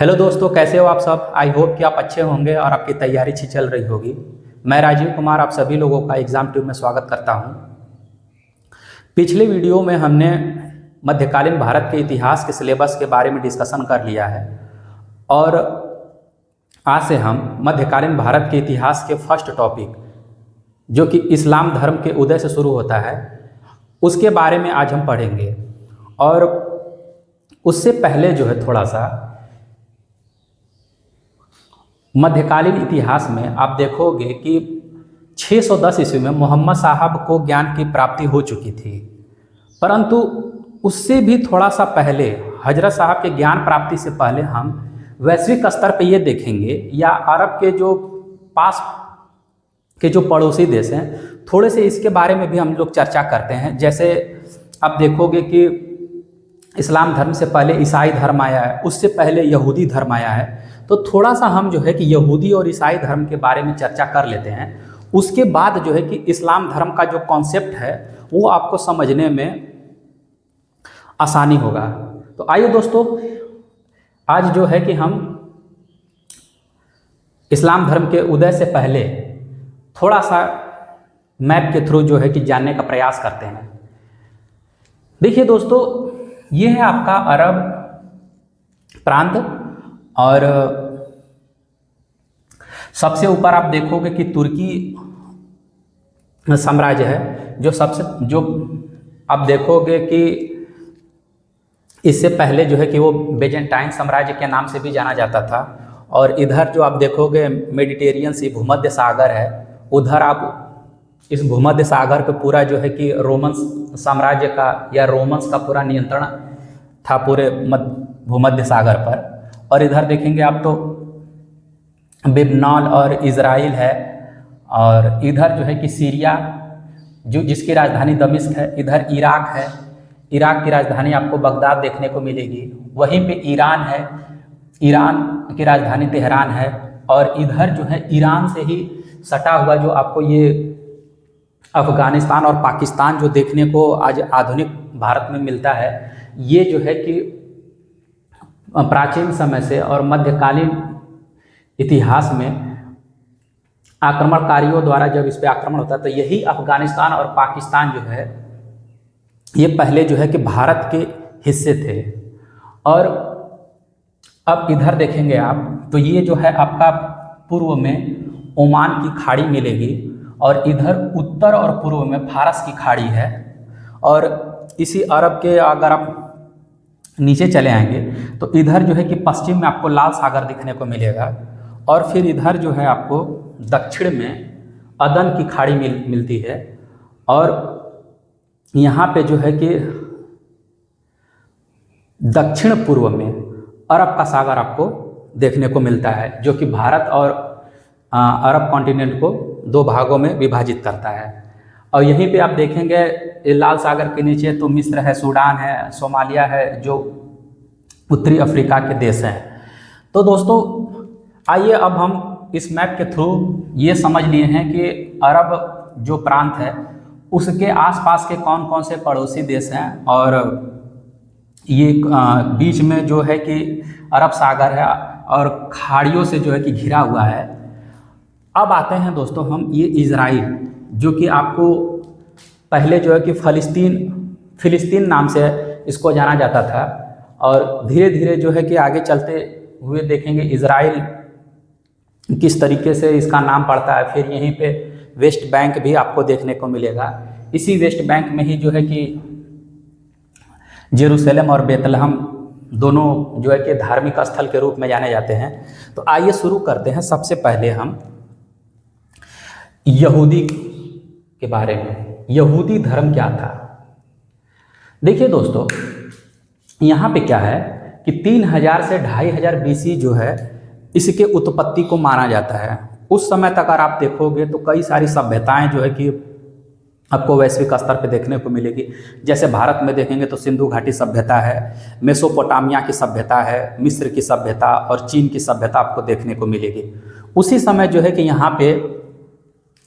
Hello दोस्तों, कैसे हो आप सब। आई होप कि आप अच्छे होंगे और आपकी तैयारी अच्छी चल रही होगी। मैं राजीव कुमार आप सभी लोगों का एग्ज़ाम ट्यूब में स्वागत करता हूं। पिछले वीडियो में हमने मध्यकालीन भारत के इतिहास के सिलेबस के बारे में डिस्कशन कर लिया है और आज से हम मध्यकालीन भारत के इतिहास के फर्स्ट टॉपिक जो कि इस्लाम धर्म के उदय से शुरू होता है उसके बारे में आज हम पढ़ेंगे। और उससे पहले जो है थोड़ा सा मध्यकालीन इतिहास में आप देखोगे कि 610 ईस्वी में मोहम्मद साहब को ज्ञान की प्राप्ति हो चुकी थी, परंतु उससे भी थोड़ा सा पहले हजरत साहब के ज्ञान प्राप्ति से पहले हम वैश्विक स्तर पे ये देखेंगे या अरब के जो पास के जो पड़ोसी देश हैं थोड़े से इसके बारे में भी हम लोग चर्चा करते हैं। जैसे आप देखोगे कि इस्लाम धर्म से पहले ईसाई धर्म आया है, उससे पहले यहूदी धर्म आया है, तो थोड़ा सा हम जो है कि यहूदी और ईसाई धर्म के बारे में चर्चा कर लेते हैं। उसके बाद जो है कि इस्लाम धर्म का जो कॉन्सेप्ट है वो आपको समझने में आसानी होगा। तो आइए दोस्तों, आज जो है कि हम इस्लाम धर्म के उदय से पहले थोड़ा सा मैप के थ्रू जो है कि जानने का प्रयास करते हैं। देखिए दोस्तों, ये है आपका अरब प्रांत और सबसे ऊपर आप देखोगे कि तुर्की साम्राज्य है जो आप देखोगे कि इससे पहले जो है कि वो बेजेंटाइन साम्राज्य के नाम से भी जाना जाता था। और इधर जो आप देखोगे मेडिटेरियन सी भूमध्य सागर है, उधर आप इस भूमध्य सागर पे पूरा जो है कि रोमन साम्राज्य का या रोमन्स का पूरा नियंत्रण था पूरे भूमध्य सागर पर। और इधर देखेंगे आप तो बिबनौल और इज़राइल है, और इधर जो है कि सीरिया जो जिसकी राजधानी दमिश्क है, इधर इराक है, इराक की राजधानी आपको बगदाद देखने को मिलेगी। वहीं पे ईरान है, ईरान की राजधानी तेहरान है। और इधर जो है ईरान से ही सटा हुआ जो आपको ये अफ़गानिस्तान और पाकिस्तान जो देखने को आज आधुनिक भारत में मिलता है, ये जो है कि प्राचीन समय से और मध्यकालीन इतिहास में आक्रमणकारियों द्वारा जब इस पर आक्रमण होता है तो यही अफ़गानिस्तान और पाकिस्तान जो है ये पहले जो है कि भारत के हिस्से थे। और अब इधर देखेंगे आप तो ये जो है आपका पूर्व में ओमान की खाड़ी मिलेगी, और इधर उत्तर और पूर्व में फारस की खाड़ी है। और इसी अरब के अगर आप नीचे चले आएंगे तो इधर जो है कि पश्चिम में आपको लाल सागर दिखने को मिलेगा, और फिर इधर जो है आपको दक्षिण में अदन की खाड़ी मिलती है। और यहाँ पे जो है कि दक्षिण पूर्व में अरब का सागर आपको देखने को मिलता है, जो कि भारत और अरब कॉन्टिनेंट को दो भागों में विभाजित करता है। और यहीं पे आप देखेंगे लाल सागर के नीचे तो मिस्र है, सूडान है, सोमालिया है, जो उत्तरी अफ्रीका के देश हैं। तो दोस्तों आइए अब हम इस मैप के थ्रू ये समझ लिए हैं कि अरब जो प्रांत है उसके आसपास के कौन कौन से पड़ोसी देश हैं, और ये बीच में जो है कि अरब सागर है और खाड़ियों से जो है कि घिरा हुआ है। अब आते हैं दोस्तों हम ये इज़राइल, जो कि आपको पहले जो है कि फ़िलिस्तीन नाम से इसको जाना जाता था, और धीरे धीरे जो है कि आगे चलते हुए देखेंगे इज़राइल किस तरीके से इसका नाम पड़ता है। फिर यहीं पे वेस्ट बैंक भी आपको देखने को मिलेगा। इसी वेस्ट बैंक में ही जो है कि जेरूसलम और बेतलहम दोनों जो है कि धार्मिक स्थल के रूप में जाने जाते हैं। तो आइए शुरू करते हैं। सबसे पहले हम यहूदी के बारे में, यहूदी धर्म क्या था। देखिए दोस्तों, यहाँ पे क्या है कि 3000 से 2500 BC जो है इसके उत्पत्ति को माना जाता है। उस समय तक अगर आप देखोगे तो कई सारी सभ्यताएं जो है कि आपको वैश्विक स्तर पे देखने को मिलेगी। जैसे भारत में देखेंगे तो सिंधु घाटी सभ्यता है, मेसोपोटामिया की सभ्यता है, मिस्र की सभ्यता और चीन की सभ्यता आपको देखने को मिलेगी। उसी समय जो है कि यहाँ पे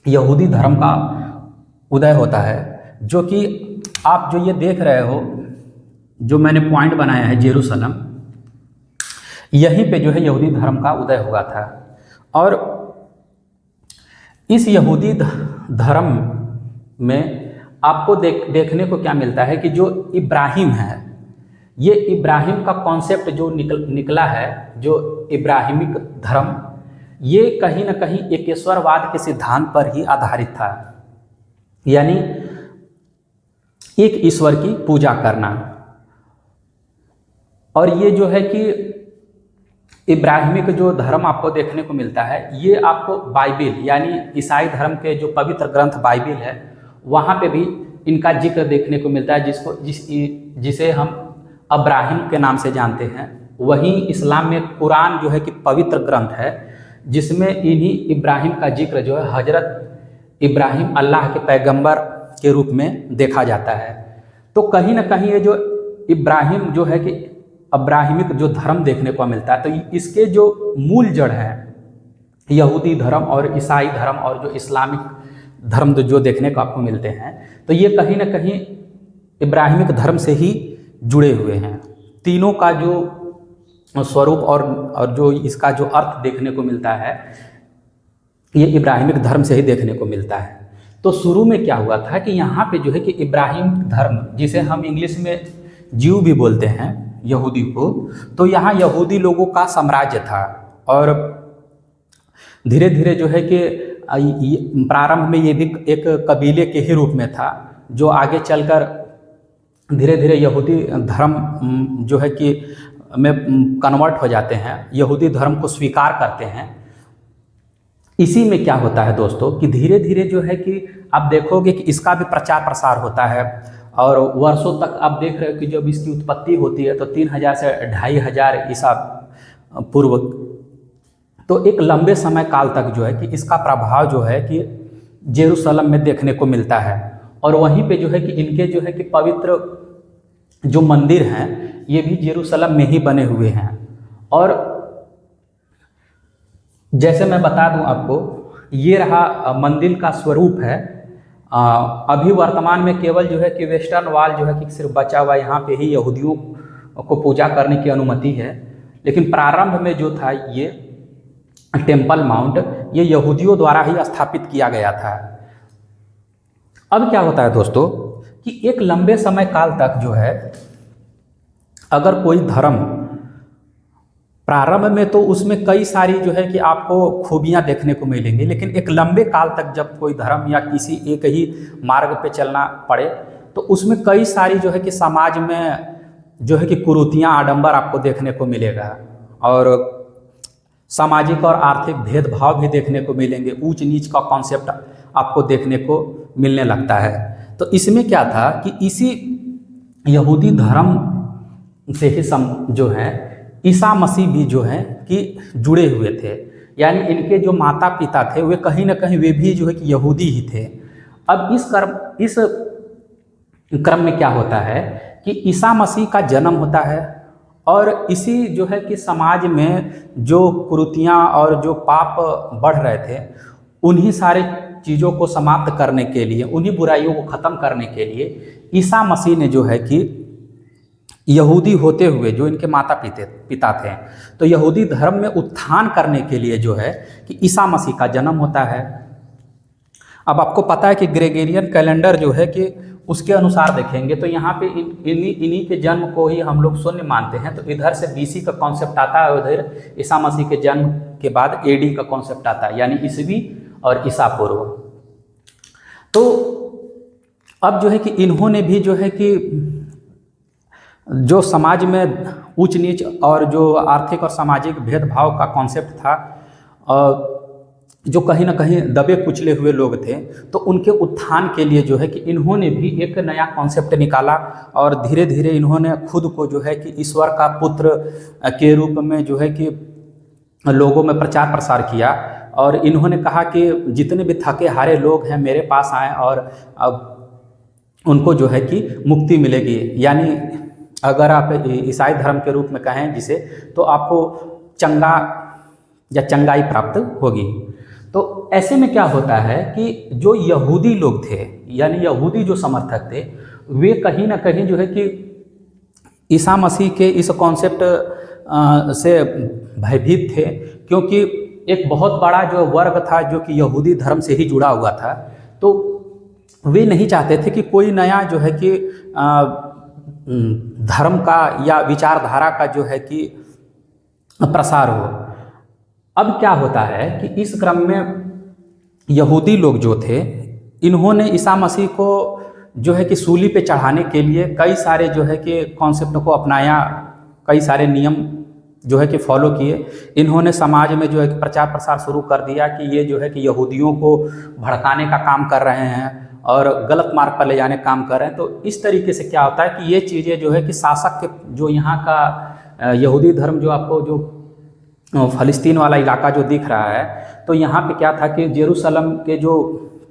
यहूदी धर्म का उदय होता है, जो कि आप जो ये देख रहे हो, जो मैंने पॉइंट बनाया है जेरूसलम, यहीं पे जो है यहूदी धर्म का उदय हुआ था। और इस यहूदी धर्म में आपको देखने को क्या मिलता है कि जो इब्राहिम है, ये इब्राहिम का कॉन्सेप्ट जो निकला है, जो इब्राहिमिक धर्म, ये कहीं ना कहीं एकेश्वरवाद के सिद्धांत पर ही आधारित था, यानी एक ईश्वर की पूजा करना। और ये जो है कि इब्राहिमिक जो धर्म आपको देखने को मिलता है, ये आपको बाइबिल यानी ईसाई धर्म के जो पवित्र ग्रंथ बाइबिल है, वहाँ पे भी इनका जिक्र देखने को मिलता है, जिसे हम अब्राहिम के नाम से जानते हैं। वहीं इस्लाम में कुरान जो है कि पवित्र ग्रंथ है, जिसमें इन्हीं इब्राहिम का जिक्र जो है हजरत इब्राहिम अल्लाह के पैगंबर के रूप में देखा जाता है। तो कहीं ना कहीं ये जो इब्राहिम जो है कि अब्राहिमिक जो धर्म देखने को मिलता है, तो इसके जो मूल जड़ है यहूदी धर्म और ईसाई धर्म और जो इस्लामिक धर्म जो देखने को आपको मिलते हैं, तो ये कहीं ना कहीं इब्राहिमिक धर्म से ही जुड़े हुए हैं। तीनों का जो स्वरूप और जो इसका जो अर्थ देखने को मिलता है, ये इब्राहिमिक धर्म से ही देखने को मिलता है। तो शुरू में क्या हुआ था कि यहाँ पे जो है कि इब्राहिम धर्म, जिसे हम इंग्लिश में ज्यू भी बोलते हैं यहूदी को, तो यहाँ यहूदी लोगों का साम्राज्य था। और धीरे धीरे जो है कि प्रारंभ में ये भी एक कबीले के ही रूप में था, जो आगे चलकर धीरे धीरे यहूदी धर्म जो है कि में कन्वर्ट हो जाते हैं, यहूदी धर्म को स्वीकार करते हैं। इसी में क्या होता है दोस्तों कि धीरे धीरे जो है कि आप देखोगे कि इसका भी प्रचार प्रसार होता है, और वर्षों तक आप देख रहे हो कि जब इसकी उत्पत्ति होती है तो 3000 से 2500 ईसा पूर्व, तो एक लंबे समय काल तक जो है कि इसका प्रभाव जो है कि जेरूशलम में देखने को मिलता है। और वहीं पे जो है कि इनके जो है कि पवित्र जो मंदिर हैं, ये भी जेरूशलम में ही बने हुए हैं। और जैसे मैं बता दूं आपको, ये रहा मंदिर का स्वरूप है। अभी वर्तमान में केवल जो है कि वेस्टर्न वॉल जो है कि सिर्फ बचा हुआ, यहाँ पे ही यहूदियों को पूजा करने की अनुमति है। लेकिन प्रारंभ में जो था ये टेम्पल माउंट, ये यहूदियों द्वारा ही स्थापित किया गया था। अब क्या होता है दोस्तों कि एक लंबे समय काल तक जो है, अगर कोई धर्म प्रारंभ में तो उसमें कई सारी जो है कि आपको खूबियां देखने को मिलेंगी, लेकिन एक लंबे काल तक जब कोई धर्म या किसी एक ही मार्ग पे चलना पड़े, तो उसमें कई सारी जो है कि समाज में जो है कि कुरीतियां, आडंबर आपको देखने को मिलेगा, और सामाजिक और आर्थिक भेदभाव भी देखने को मिलेंगे। ऊंच नीच का कॉन्सेप्ट आपको देखने को मिलने लगता है। तो इसमें क्या था कि इसी यहूदी धर्म से ही जो है ईसा मसीह भी जो है कि जुड़े हुए थे, यानी इनके जो माता पिता थे वे कहीं ना कहीं वे भी जो है कि यहूदी ही थे। अब इस क्रम में क्या होता है कि ईसा मसीह का जन्म होता है, और इसी जो है कि समाज में जो कुरीतियाँ और जो पाप बढ़ रहे थे, उन्हीं सारे चीज़ों को समाप्त करने के लिए, उन्हीं बुराइयों को ख़त्म करने के लिए ईसा मसीह ने जो है कि यहूदी होते हुए जो इनके माता पिता थे, तो यहूदी धर्म में उत्थान करने के लिए जो है कि ईसा मसीह का जन्म होता है। अब आपको पता है कि ग्रेगोरियन कैलेंडर जो है कि उसके अनुसार देखेंगे तो यहाँ पे इन्हीं के जन्म को ही हम लोग शून्य मानते हैं। तो इधर से बीसी का कॉन्सेप्ट आता है, उधर ईसा मसीह के जन्म के बाद एडी का कॉन्सेप्ट आता है, यानी ईसवी और ईसा पूर्व। तो अब जो है कि इन्होंने भी जो है कि जो समाज में ऊंच नीच और जो आर्थिक और सामाजिक भेदभाव का कॉन्सेप्ट था, जो कहीं ना कहीं दबे कुचले हुए लोग थे, तो उनके उत्थान के लिए जो है कि इन्होंने भी एक नया कॉन्सेप्ट निकाला, और धीरे धीरे इन्होंने खुद को जो है कि ईश्वर का पुत्र के रूप में जो है कि लोगों में प्रचार प्रसार किया। और इन्होंने कहा कि जितने भी थके हारे लोग हैं मेरे पास आएँ, और अब उनको जो है कि मुक्ति मिलेगी, यानी अगर आप ईसाई धर्म के रूप में कहें जिसे, तो आपको चंगा या चंगाई प्राप्त होगी। तो ऐसे में क्या होता है कि जो यहूदी लोग थे, यानी यहूदी जो समर्थक थे, वे कहीं ना कहीं जो है कि ईसा मसीह के इस कॉन्सेप्ट से भयभीत थे, क्योंकि एक बहुत बड़ा जो वर्ग था जो कि यहूदी धर्म से ही जुड़ा हुआ था, तो वे नहीं चाहते थे कि कोई नया जो है कि धर्म का या विचारधारा का जो है कि प्रसार हो। अब क्या होता है कि इस क्रम में यहूदी लोग जो थे, इन्होंने ईसा मसीह को जो है कि सूली पे चढ़ाने के लिए कई सारे जो है कि कॉन्सेप्ट को अपनाया, कई सारे नियम जो है कि फॉलो किए। इन्होंने समाज में जो है कि प्रचार प्रसार शुरू कर दिया कि ये जो है कि यहूदियों को भड़काने का काम कर रहे हैं और गलत मार्ग पर ले जाने का काम कर रहे हैं। तो इस तरीके से क्या होता है कि ये चीज़ें जो है कि शासक के जो यहाँ का यहूदी धर्म जो आपको जो फ़लस्तीन वाला इलाका जो दिख रहा है, तो यहाँ पे क्या था कि जेरूशलम के जो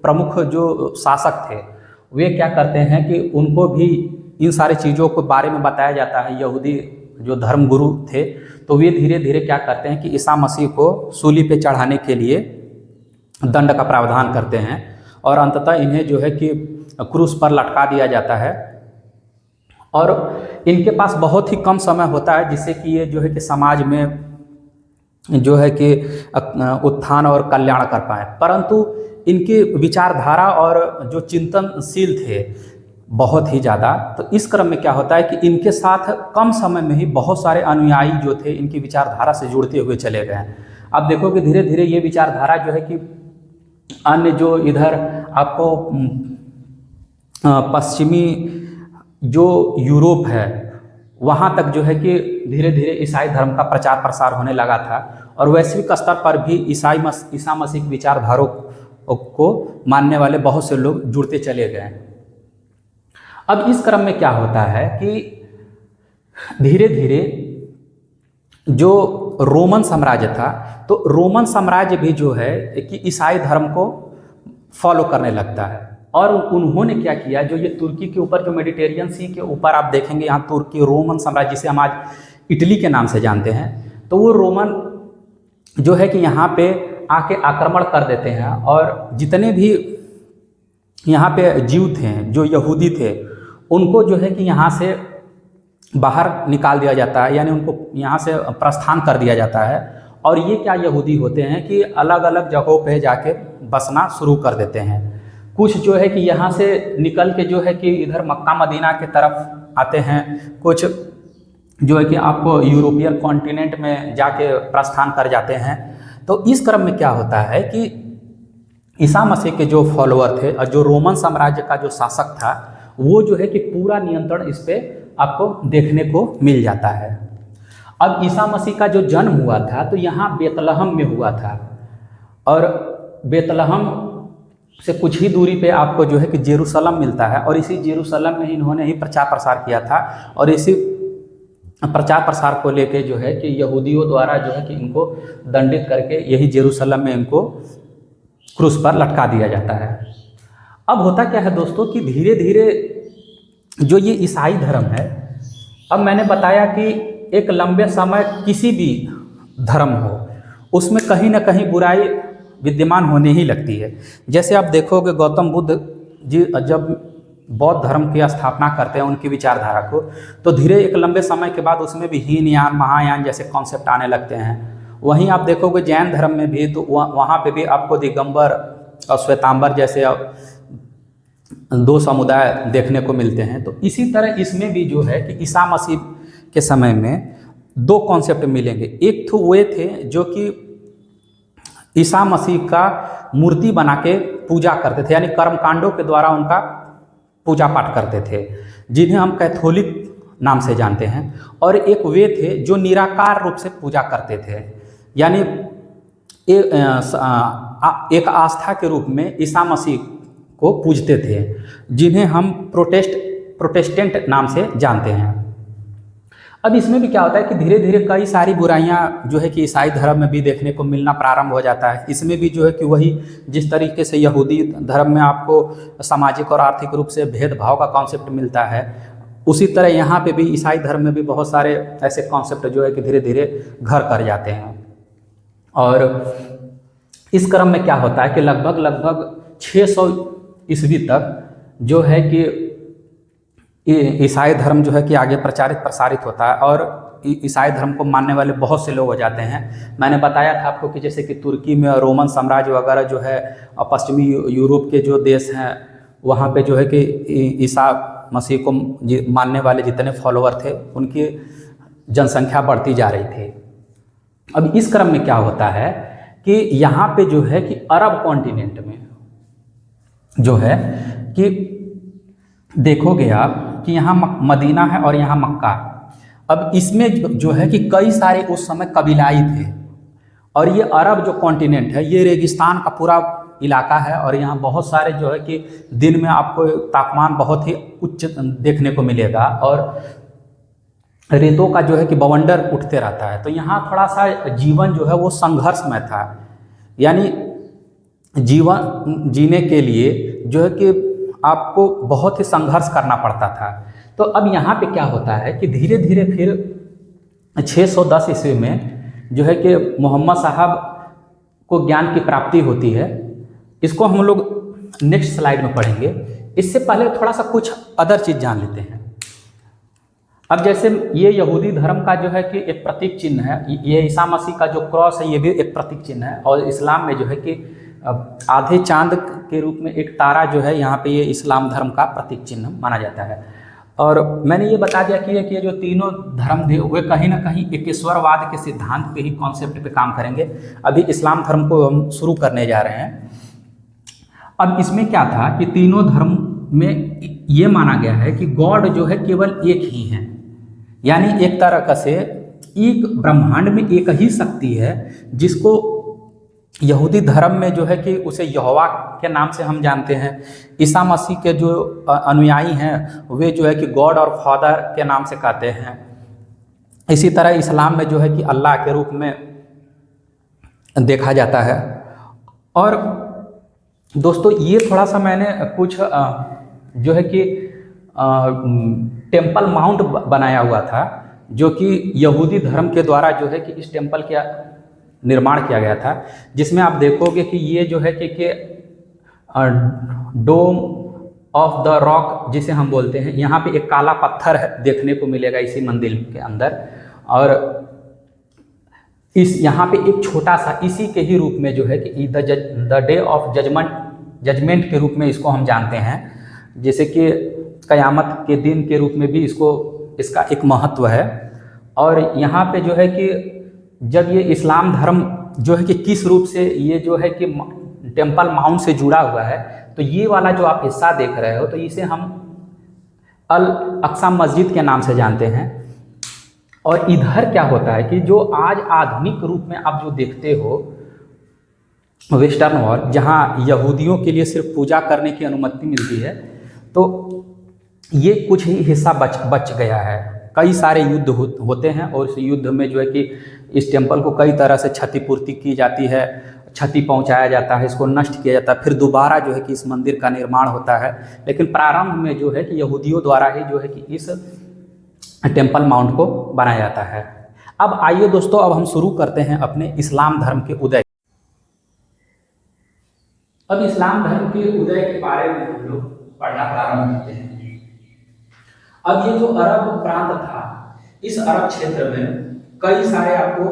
प्रमुख जो शासक थे, वे क्या करते हैं कि उनको भी इन सारी चीज़ों के बारे में बताया जाता है। यहूदी जो धर्म गुरु थे, तो वे धीरे धीरे क्या करते हैं कि ईसा मसीह को सूली पे चढ़ाने के लिए दंड का प्रावधान करते हैं और अंततः इन्हें जो है कि क्रूस पर लटका दिया जाता है। और इनके पास बहुत ही कम समय होता है जिससे कि ये जो है कि समाज में जो है कि उत्थान और कल्याण कर पाए, परंतु इनकी विचारधारा और जो चिंतनशील थे बहुत ही ज़्यादा। तो इस क्रम में क्या होता है कि इनके साथ कम समय में ही बहुत सारे अनुयायी जो थे इनकी विचारधारा से जुड़ते हुए चले गए। अब देखो कि धीरे धीरे ये विचारधारा जो है कि अन्य जो इधर आपको पश्चिमी जो यूरोप है, वहाँ तक जो है कि धीरे धीरे ईसाई धर्म का प्रचार प्रसार होने लगा था और वैश्विक स्तर पर भी ईसा मसीह की विचारधारों को मानने वाले बहुत से लोग जुड़ते चले गए। अब इस क्रम में क्या होता है कि धीरे धीरे जो रोमन साम्राज्य था, तो रोमन साम्राज्य भी जो है कि ईसाई धर्म को फॉलो करने लगता है। और उन्होंने क्या किया, जो ये तुर्की के ऊपर जो मेडिटेरियन सी के ऊपर आप देखेंगे यहाँ तुर्की रोमन साम्राज्य, जिसे हम आज इटली के नाम से जानते हैं, तो वो रोमन जो है कि यहाँ पे आके आक्रमण कर देते हैं और जितने भी यहाँ पे जीव थे, जो यहूदी थे, उनको जो है कि यहाँ से बाहर निकाल दिया जाता है, यानी उनको यहाँ से प्रस्थान कर दिया जाता है। और ये क्या यहूदी होते हैं कि अलग अलग जगहों पे जाके बसना शुरू कर देते हैं। कुछ जो है कि यहाँ से निकल के जो है कि इधर मक्का मदीना के तरफ आते हैं, कुछ जो है कि आपको यूरोपियन कॉन्टिनेंट में जाके प्रस्थान कर जाते हैं। तो इस क्रम में क्या होता है कि ईसा मसीह के जो फॉलोअर थे और जो रोमन साम्राज्य का जो शासक था, वो जो है कि पूरा नियंत्रण इस पे आपको देखने को मिल जाता है। अब ईसा मसीह का जो जन्म हुआ था तो यहाँ बेतलहम में हुआ था और बेतलहम से कुछ ही दूरी पे आपको जो है कि जेरूशलम मिलता है और इसी जेरूशलम में इन्होंने ही प्रचार प्रसार किया था और इसी प्रचार प्रसार को लेके जो है कि यहूदियों द्वारा जो है कि इनको दंडित करके यही जेरूशलम में इनको क्रूस पर लटका दिया जाता है। अब होता क्या है दोस्तों कि धीरे धीरे जो ये ईसाई धर्म है, अब मैंने बताया कि एक लंबे समय किसी भी धर्म हो उसमें कहीं ना कहीं बुराई विद्यमान होने ही लगती है। जैसे आप देखोगे गौतम बुद्ध जी जब बौद्ध धर्म की स्थापना करते हैं उनकी विचारधारा को, तो धीरे एक लंबे समय के बाद उसमें भी हीनयान महायान जैसे कॉन्सेप्ट आने लगते हैं। वहीं आप देखोगे जैन धर्म में भी, तो वहाँ पे भी आपको दिगंबर और श्वेतांबर जैसे दो समुदाय देखने को मिलते हैं। तो इसी तरह इसमें भी जो है कि ईसा मसीह के समय में दो कॉन्सेप्ट मिलेंगे। एक तो वे थे जो कि ईसा मसीह का मूर्ति बना के पूजा करते थे, यानी कर्मकांडों के द्वारा उनका पूजा पाठ करते थे, जिन्हें हम कैथोलिक नाम से जानते हैं। और एक वे थे जो निराकार रूप से पूजा करते थे, यानी एक आस्था के रूप में ईसा मसीह को पूजते थे, जिन्हें हम प्रोटेस्टेंट नाम से जानते हैं। अब इसमें भी क्या होता है कि धीरे धीरे कई सारी बुराइयां जो है कि ईसाई धर्म में भी देखने को मिलना प्रारंभ हो जाता है। इसमें भी जो है कि वही जिस तरीके से यहूदी धर्म में आपको सामाजिक और आर्थिक रूप से भेदभाव का कॉन्सेप्ट मिलता है, उसी तरह यहाँ पे भी ईसाई धर्म में भी बहुत सारे ऐसे कॉन्सेप्ट जो है कि धीरे धीरे घर कर जाते हैं। और इस क्रम में क्या होता है कि लगभग 600 ईस्वी तक जो है कि ईसाई धर्म जो है कि आगे प्रचारित प्रसारित होता है और ईसाई धर्म को मानने वाले बहुत से लोग हो जाते हैं। मैंने बताया था आपको कि जैसे कि तुर्की में रोमन साम्राज्य वगैरह जो है और पश्चिमी यूरोप के जो देश हैं वहाँ पे जो है कि ईसा मसीह को मानने वाले जितने फॉलोअर थे उनकी जनसंख्या बढ़ती जा रही थी। अब इस क्रम में क्या होता है कि यहाँ पे जो है कि अरब कॉन्टिनेंट में जो है कि देखोगे आप कि यहाँ मदीना है और यहाँ मक्का। अब इसमें जो है कि कई सारे उस समय कबीलाई थे और ये अरब जो कॉन्टिनेंट है ये रेगिस्तान का पूरा इलाका है और यहाँ बहुत सारे जो है कि दिन में आपको तापमान बहुत ही उच्च देखने को मिलेगा और रेतों का जो है कि बवंडर उठते रहता है। तो यहाँ थोड़ा सा जीवन जो है वो संघर्षमय था, यानी जीवन जीने के लिए जो है कि आपको बहुत ही संघर्ष करना पड़ता था। तो अब यहाँ पे क्या होता है कि धीरे धीरे फिर 610 ईस्वी में जो है कि मोहम्मद साहब को ज्ञान की प्राप्ति होती है। इसको हम लोग नेक्स्ट स्लाइड में पढ़ेंगे। इससे पहले थोड़ा सा कुछ अदर चीज़ जान लेते हैं। अब जैसे ये यहूदी धर्म का जो है कि एक प्रतीक चिन्ह है, ये ईसा मसीह का जो क्रॉस है ये भी एक प्रतीक चिन्ह है और इस्लाम में जो है कि आधे चांद के रूप में एक तारा जो है यहाँ पे ये इस्लाम धर्म का प्रतीक चिन्ह माना जाता है। और मैंने ये बता दिया कि ये जो तीनों धर्म थे वे कहीं ना कहीं एकेश्वरवाद के सिद्धांत पे ही कॉन्सेप्ट पे काम करेंगे। अभी इस्लाम धर्म को हम शुरू करने जा रहे हैं। अब इसमें क्या था कि तीनों धर्म में ये माना गया है कि गॉड जो है केवल एक ही है, यानी एक तरह से एक ब्रह्मांड में एक ही शक्ति है जिसको यहूदी धर्म में जो है कि उसे यहोवा के नाम से हम जानते हैं। ईसा मसीह के जो अनुयायी हैं वे जो है कि गॉड और फादर के नाम से कहते हैं। इसी तरह इस्लाम में जो है कि अल्लाह के रूप में देखा जाता है। और दोस्तों ये थोड़ा सा मैंने कुछ जो है कि टेम्पल माउंट बनाया हुआ था जो कि यहूदी धर्म के द्वारा जो है कि इस टेम्पल का निर्माण किया गया था, जिसमें आप देखोगे कि ये जो है कि डोम ऑफ द रॉक जिसे हम बोलते हैं, यहाँ पे एक काला पत्थर है देखने को मिलेगा इसी मंदिर के अंदर। और इस यहाँ पे एक छोटा सा इसी के ही रूप में जो है कि द डे ऑफ जजमेंट के रूप में इसको हम जानते हैं, जैसे कि कयामत के दिन के रूप में भी इसका एक महत्व है। और यहाँ पे जो है कि जब ये इस्लाम धर्म जो है कि किस रूप से ये जो है कि टेम्पल माउंट से जुड़ा हुआ है, तो ये वाला जो आप हिस्सा देख रहे हो तो इसे हम अल अक्सा मस्जिद के नाम से जानते हैं। और इधर क्या होता है कि जो आज आधुनिक रूप में आप जो देखते हो वेस्टर्न वॉल, जहाँ यहूदियों के लिए सिर्फ पूजा करने की अनुमति मिलती है, तो ये कुछ ही हिस्सा बच गया है। कई सारे युद्ध होते हैं और इस युद्ध में जो है कि इस टेम्पल को कई तरह से क्षतिपूर्ति की जाती है, क्षति पहुंचाया जाता है, इसको नष्ट किया जाता है, फिर दोबारा जो है कि इस मंदिर का निर्माण होता है। लेकिन प्रारंभ में जो है कि यहूदियों द्वारा ही जो है कि इस टेम्पल माउंट को बनाया जाता है। अब आइए दोस्तों, अब हम शुरू करते हैं अपने इस्लाम धर्म के उदय। अब इस्लाम धर्म के उदय के बारे में हम लोग पढ़ना प्रारंभ करते हैं। अब ये जो अरब प्रांत था, इस अरब क्षेत्र में कई सारे आपको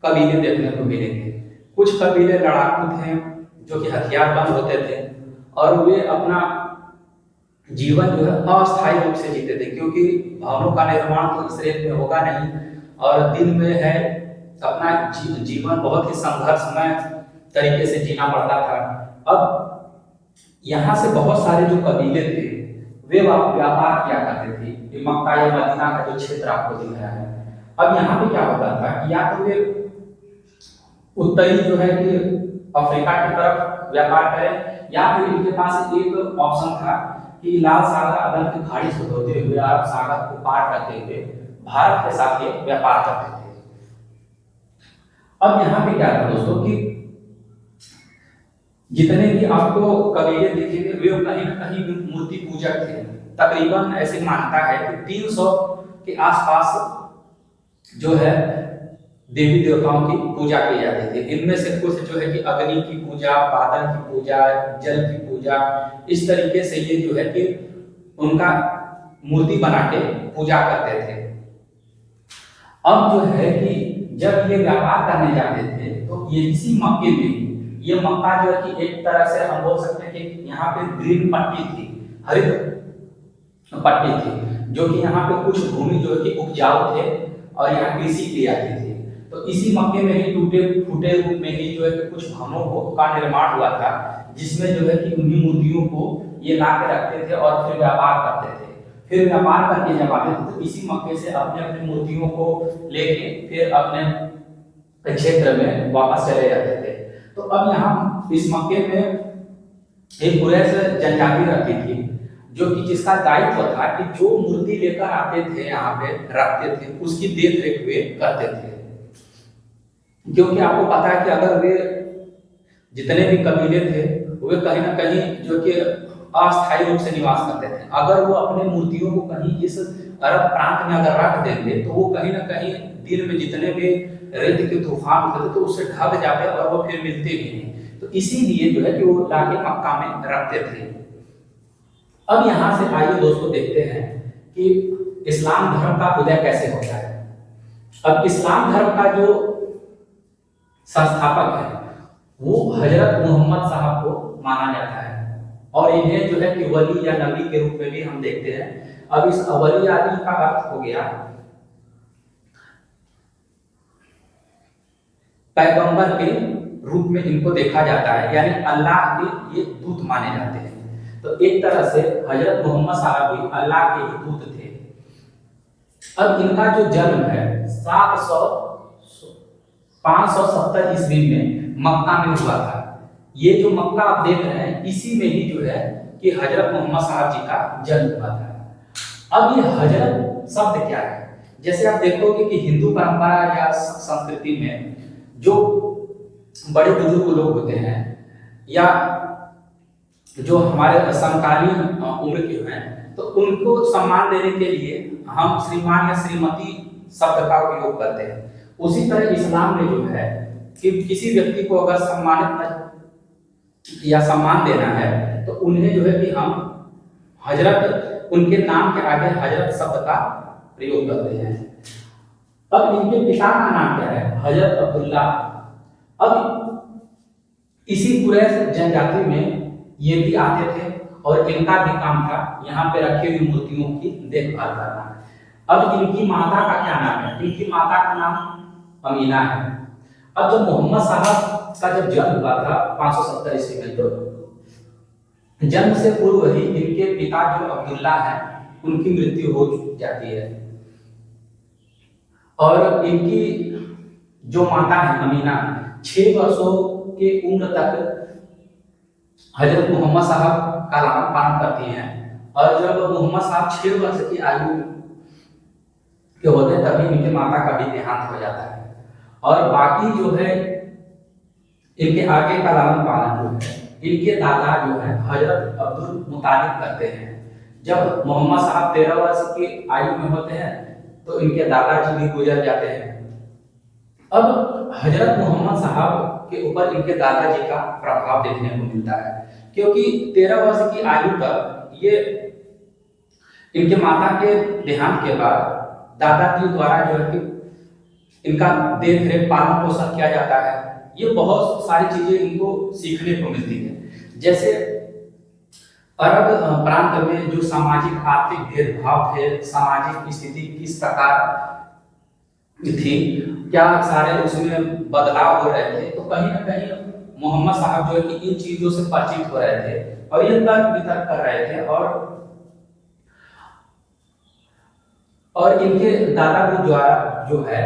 कबीले देखने को मिलेंगे। कुछ कबीले लड़ाकू थे जो कि हथियार बंद होते थे और वे अपना जीवन जो है अस्थायी रूप से जीते थे, क्योंकि भवनों का निर्माण तो इस रेत में होगा नहीं और दिन में है अपना जीवन बहुत ही संघर्षमय तरीके से जीना पड़ता था। अब यहाँ से बहुत सारे जो कबीले थे वे व्यापार किया करते थे। ये मक्का या मदीना का जो क्षेत्र आपको दिख रहा है, अब यहाँ पे क्या होता था कि या तो वे उत्तरी जो है कि अफ्रीका की तरफ व्यापार करें, या फिर इनके पास एक ऑप्शन था कि लाल सागर अदन की खाड़ी से होते हुए अरब सागर को पार करते हुए भारत के साथ ये व्यापार करते थे। अब यहाँ पे क्या था दोस्तों कि जितने भी आपको कबीले दिखेंगे वे कहीं न कहीं मूर्ति पूजक थे। तकरीबन ऐसी मान्यता है कि 300 के आसपास जो है देवी देवताओं की पूजा की जाती थी। इनमें से कुछ जो है कि अग्नि की पूजा, बादल की पूजा, जल की पूजा, इस तरीके से ये जो है कि उनका मूर्ति बना के पूजा करते थे। अब जो है कि जब ये व्यापार करने जाते थे तो ये इसी मक्के में, ये मक्का जो है कि एक तरह से हम बोल सकते हैं कि यहाँ पे ग्रीन पट्टी थी, हरित पट्टी थी, जो कि यहाँ पे कुछ भूमि जो है कि उपजाऊ थे और यहाँ कृषि की जाती थी। तो इसी मक्के में ही टूटे फूटे रूप में ही जो है कि कुछ भवनों का निर्माण हुआ था, जिसमें जो है कि उन्हीं मूर्तियों को ये ला के रखते थे और फिर व्यापार करते थे। फिर व्यापार करके जब आते थे तो इसी मक्के से अपने अपने मूर्तियों को लेके फिर अपने क्षेत्र में वापस चले जाते थे। तो अब यहाँ इस मक्के में एक कुरैश जनजाति रहती थी, जो कि जिसका दायित्व था कि जो मूर्ति लेकर आते थे यहाँ पे रखते थे उसकी देख रेख वे करते थे। क्योंकि आपको पता है कि अगर वे जितने भी कबीले थे वे कहीं ना कहीं जो कि अस्थायी रूप से निवास करते थे, अगर वो अपने मूर्तियों को कहीं इस अरब प्रांत में अगर रख देंगे तो वो कहीं ना कहीं दिन में जितने भी रेत के तूफान होते थे तो उससे ढक जाते और वो फिर मिलते भी नहीं। तो इसीलिए जो है कि वो लाके मक्का में रखते थे। अब यहाँ से आइए दोस्तों देखते हैं कि इस्लाम धर्म का उदय कैसे होता है। अब इस्लाम धर्म का जो संस्थापक है वो हजरत मोहम्मद साहब को माना जाता है और इन्हें जो है कि वली या नबी के रूप में भी हम देखते हैं। अब इस वली आदि का अर्थ हो गया पैगंबर के रूप में इनको देखा जाता है, यानी अल्लाह के ये दूत माने जाते हैं। तो एक तरह से हजरत मोहम्मद साहब भी अल्लाह के ही दूत थे। अब इनका जो जन्म है 570 ईस्वी में मक्का में हुआ था। ये जो मक्का आप देख रहे हैं इसी में ही जो है कि हजरत मोहम्मद साहब जी का जन्म हुआ था। अब ये हजरत शब्द क्या है, जैसे आप देखोगे कि हिंदू परंपरा या संस्कृति में जो बड़े बुजुर्ग लोग होते हैं या जो हमारे समकालीन उम्र के हैं तो उनको सम्मान देने के लिए हम श्रीमान या श्रीमती शब्द का उपयोग करते हैं। उसी तरह इस्लाम में जो है कि किसी व्यक्ति को अगर सम्मानित या सम्मान देना है तो उन्हें जो है कि हम हजरत, उनके नाम के आगे हजरत शब्द का प्रयोग करते हैं। अब इनके पिता का नाम क्या है, हजरत अब्दुल्ला। अब इसी कुरैश जनजाति में ये भी आते थे और इनका भी काम था यहाँ पे रखी हुई मूर्तियों की देखभाल करना। अब इनकी माता का क्या नाम है, इनकी माता का नाम अमीना है। अब जब मोहम्मद साहब का जब जन्म हुआ था 570 ईस्वी में, तो जन्म से पूर्व ही इनके पिता जो अब्दुल्ला है उनकी मृत्यु हो जाती है और इनकी जो माता है अमीना 6 वर्षों के उम्र तक हजरत मोहम्मद साहब का लालन पालन करती हैं और जब मोहम्मद साहब 6 वर्ष की आयु के होते हैं तभी इनके माता का भी देहांत हो जाता है और बाकी जो है इनके आगे का लालन पालन जो है इनके दादा जो है हजरत अब्दुल मुतालिब करते हैं। जब मोहम्मद साहब 13 वर्ष की आयु में होते हैं तो इनके दादाजी भी गुजर जाते हैं। अब हजरत मोहम्मद साहब के ऊपर इनके दादाजी का प्रभाव देखने को मिलता है, क्योंकि 13 वर्ष की आयु तक ये इनके माता के देहांत के बाद दादाजी द्वारा जो है कि इनका देख रेख पालन पोषण किया जाता है। ये बहुत सारी चीजें इनको सीखने को मिलती है। जैसे अरब प्रांत में जो सामाजिक आर्थिक भेदभाव थे, सामाजिक स्थिति किस प्रकार थी, क्या सारे उसमें बदलाव हो रहे थे, तो कहीं ना कहीं मोहम्मद साहब जो है कि इन चीजों से परिचित हो रहे थे और ये तर्क वितर्क कर रहे थे और इनके दादा को द्वारा जो है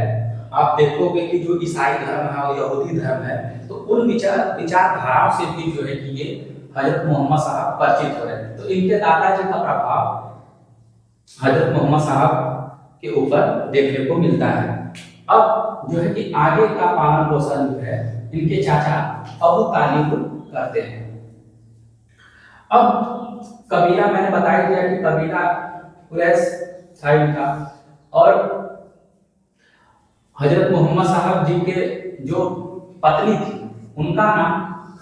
आप देखोगे कि जो ईसाई धर्म है और यहूदी धर्म है तो उन विचारधाराओं से भी जो है कि ये हजरत मोहम्मद साहब परिचित हो रहे थे। तो इनके दादाजी का प्रभाव हजरत मोहम्मद साहब के ऊपर देखने को मिलता है। अब जो है कि आगे का पालन पोषण जो है इनके चाचा अबू तालिब करते हैं। अब कबीला मैंने बता दिया कि कबीला कुरैश था इनका और हजरत मोहम्मद साहब जी के जो पत्नी थी उनका नाम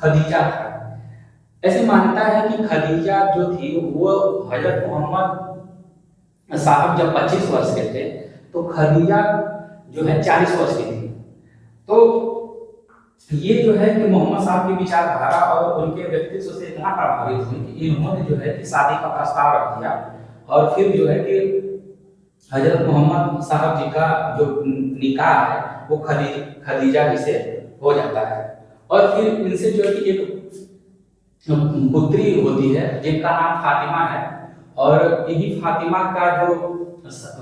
खदीजा था। ऐसे मानता है कि खदीजा जो थी वो हजरत मोहम्मद साहब जब 25 वर्ष के थे तो खदीजा जो है 40 वर्ष की थी। तो ये जो है कि मोहम्मद साहब की विचारधारा और उनके व्यक्तित्व से इतना प्रभावित हुए कि इन्होंने जो है कि शादी का प्रस्ताव रख दिया और फिर जो है कि हजरत मोहम्मद साहब जी का जो निकाह है वो खदीजा जी से हो जाता है और फिर इनसे जो है कि एक पुत्री होती है जिनका नाम फातिमा है और यही फातिमा का जो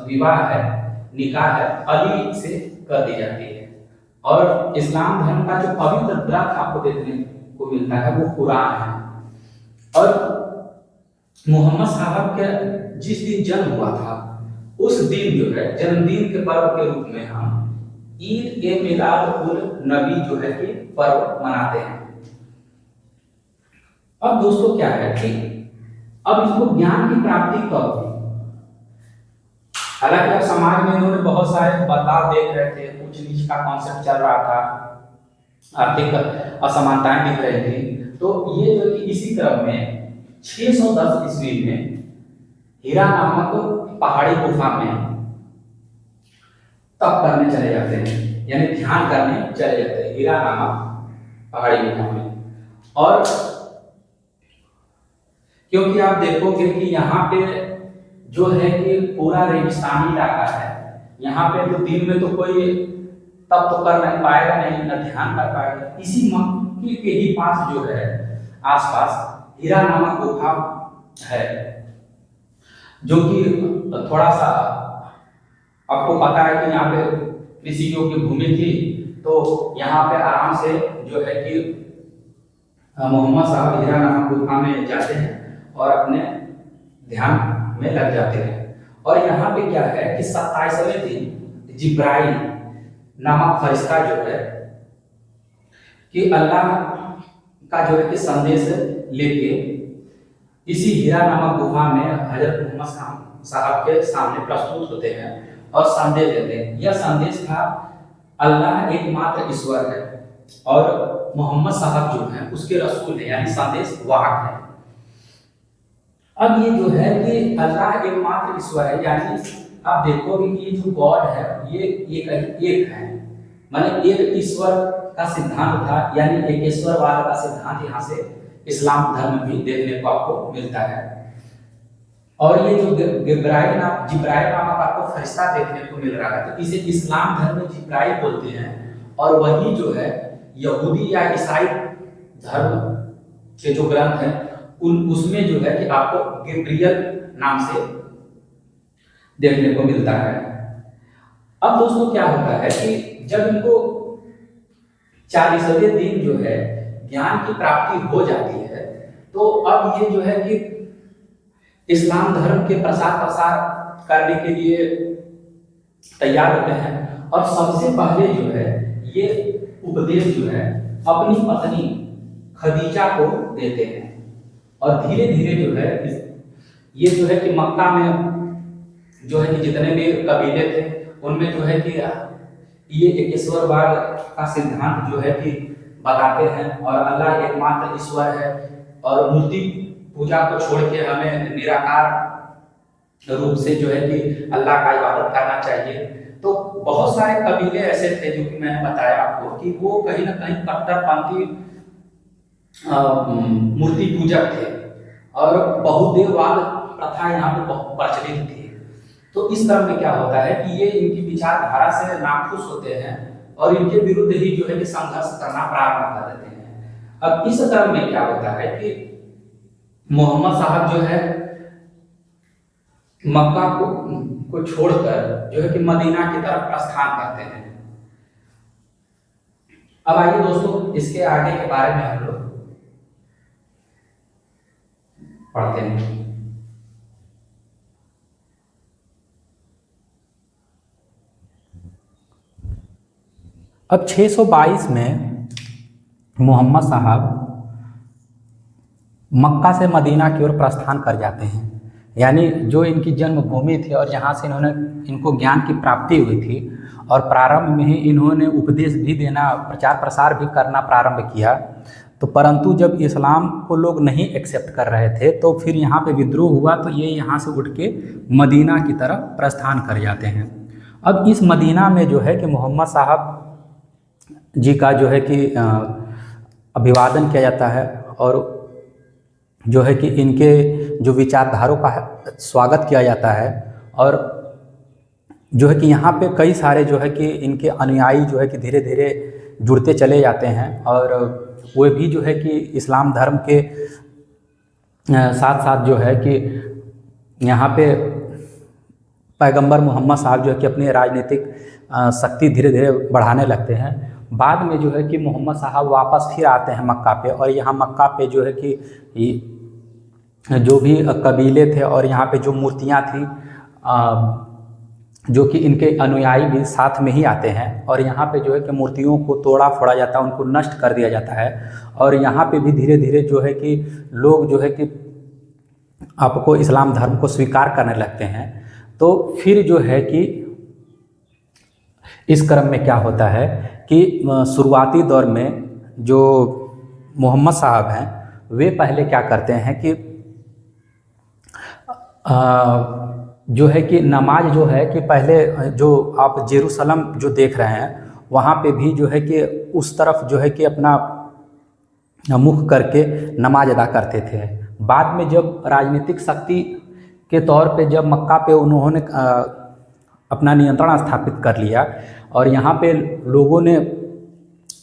विवाह है, निकाह है, अली से कर दी जाती है। और इस्लाम धर्म का जो पवित्र ग्रंथ आपको देखने को मिलता है वो कुरान है। और मोहम्मद साहब के जिस दिन जन्म हुआ था उस दिन जो है जन्मदिन के पर्व के रूप में हम ईद ए मिलाद उन नबी जो है कि पर्व मनाते हैं। अब दोस्तों क्या है कि अब इसको ज्ञान की प्राप्ति कब हुई? हालांकि अब समाज में इन्होंने बहुत सारे बदलाव देख रहे थे, ऊंच नीच का कॉन्सेप्ट चल रहा था, आर्थिक असमानताएं दिख रही थी। तो ये जो कि इसी क्रम में 610 ईस्वी में हीरा नामक पहाड़ी गुफा में तप करने चले जाते हैं, यानी ध्यान करने चले जाते हैं हीरा नामक पहाड़ी गुफा में। और क्योंकि आप देखोगे कि यहाँ पे जो है कि पूरा रेगिस्तानी इलाका है, यहाँ पे तो दिन में तो कोई तप तो कर नहीं पाएगा, नहीं न ध्यान कर पाएगा। इसी मक्के के ही पास जो है आसपास हीरा नामक गुफा है, जो कि थोड़ा सा आपको पता है कि यहाँ पे कृषियों की भूमि थी। तो यहाँ पे आराम से जो है कि मोहम्मद साहब हीरा नामक गुफा में जाते हैं और अपने ध्यान में लग जाते हैं। और यहाँ पे क्या है कि 27वें दिन जिब्राइल नामक फरिश्ता जो है कि अल्लाह का जो है कि संदेश लेके इसी हीरा नामक गुफा में हजरत मोहम्मद साहब के सामने प्रस्तुत होते हैं और संदेश देते हैं। यह संदेश था अल्लाह एकमात्र ईश्वर है और मोहम्मद साहब जो है उसके रसूल है, यानी संदेश वाहक है। अब ये जो है कि अल्लाह एकमात्र ईश्वर है, यानी आप देखोगे कि ये जो गॉड है ये एक है, माने एक ईश्वर का सिद्धांत था, यानी एक ईश्वरवाद का सिद्धांत यहाँ से इस्लाम धर्म भी देखने को आपको मिलता है। और ये जो जिब्राइल नामक आपको फरिश्ता देखने को मिल रहा है, तो इसे इस्लाम धर्म में जिब्राइल बोलते हैं। और वही जो है यहूदी या ईसाई धर्म के जो ग्रंथ है उसमें जो है कि आपको गैब्रियल नाम से देखने को मिलता है। अब दोस्तों क्या होता है कि जब इनको 40वें दिन जो है ज्ञान की प्राप्ति हो जाती है, तो अब ये जो है कि इस्लाम धर्म के प्रसार करने के लिए तैयार होते हैं। और सबसे पहले जो है ये उपदेश जो है अपनी पत्नी खदीजा को देते हैं। और धीरे धीरे जो है ये जो है कि मक्का में जो है कि जितने भी कबीले थे उनमें जो है कि ये एक ईश्वरवाद का सिद्धांत जो है कि बताते हैं और अल्लाह एकमात्र ईश्वर है और मूर्ति पूजा को छोड़ के हमें निराकार रूप से जो है कि अल्लाह का इबादत करना चाहिए। तो बहुत सारे कबीले ऐसे थे जो कि मैंने बताया आपको कि वो कहीं ना कहीं कट्टरपंथी मूर्ति पूजक थे और बहुदेववाद प्रथा यहाँ पे बहुत प्रचलित थी। तो इस क्रम में क्या होता है कि ये इनकी विचारधारा से नाखुश होते हैं और इनके विरुद्ध ही जो है कि संघर्ष करना प्रारंभ कर देते हैं। अब इस क्रम में क्या होता है कि मोहम्मद साहब जो है मक्का को छोड़कर जो है कि मदीना की तरफ प्रस्थान करते हैं। अब आइए दोस्तों इसके आगे के बारे में हम लोग पढ़ते हैं। अब 622 में मोहम्मद साहब मक्का से मदीना की ओर प्रस्थान कर जाते हैं, यानी जो इनकी जन्मभूमि थी और जहाँ से इनको ज्ञान की प्राप्ति हुई थी। और प्रारंभ में ही इन्होंने उपदेश भी देना, प्रचार प्रसार भी करना प्रारंभ किया। तो परंतु जब इस्लाम को लोग नहीं एक्सेप्ट कर रहे थे तो फिर यहाँ पे विद्रोह हुआ, तो ये यहाँ से उठ के मदीना की तरफ प्रस्थान कर जाते हैं। अब इस मदीना में जो है कि मोहम्मद साहब जी का जो है कि अभिवादन किया जाता है और जो है कि इनके जो विचारधारों का स्वागत किया जाता है, और जो है कि यहाँ पे कई सारे जो है कि इनके अनुयायी जो है कि धीरे धीरे जुड़ते चले जाते हैं, और वे भी जो है कि इस्लाम धर्म के साथ साथ जो है कि यहाँ पे पैगंबर मोहम्मद साहब जो है कि अपनी राजनीतिक शक्ति धीरे धीरे बढ़ाने लगते हैं। बाद में जो है कि मोहम्मद साहब वापस फिर आते हैं मक्का पे, और यहाँ मक्का पे जो है कि जो भी कबीले थे और यहाँ पे जो मूर्तियाँ थी, जो कि इनके अनुयायी भी साथ में ही आते हैं, और यहाँ पे जो है कि मूर्तियों को तोड़ा फोड़ा जाता है, उनको नष्ट कर दिया जाता है, और यहाँ पे भी धीरे धीरे जो है कि लोग जो है कि आपको इस्लाम धर्म को स्वीकार करने लगते हैं। तो फिर जो है कि इस क्रम में क्या होता है कि शुरुआती दौर में जो मोहम्मद साहब हैं वे पहले क्या करते हैं कि जो है कि नमाज जो है कि पहले जो आप जेरूसलम जो देख रहे हैं वहाँ पे भी जो है कि उस तरफ जो है कि अपना मुख करके नमाज अदा करते थे। बाद में जब राजनीतिक शक्ति के तौर पे जब मक्का पे उन्होंने अपना नियंत्रण स्थापित कर लिया और यहाँ पे लोगों ने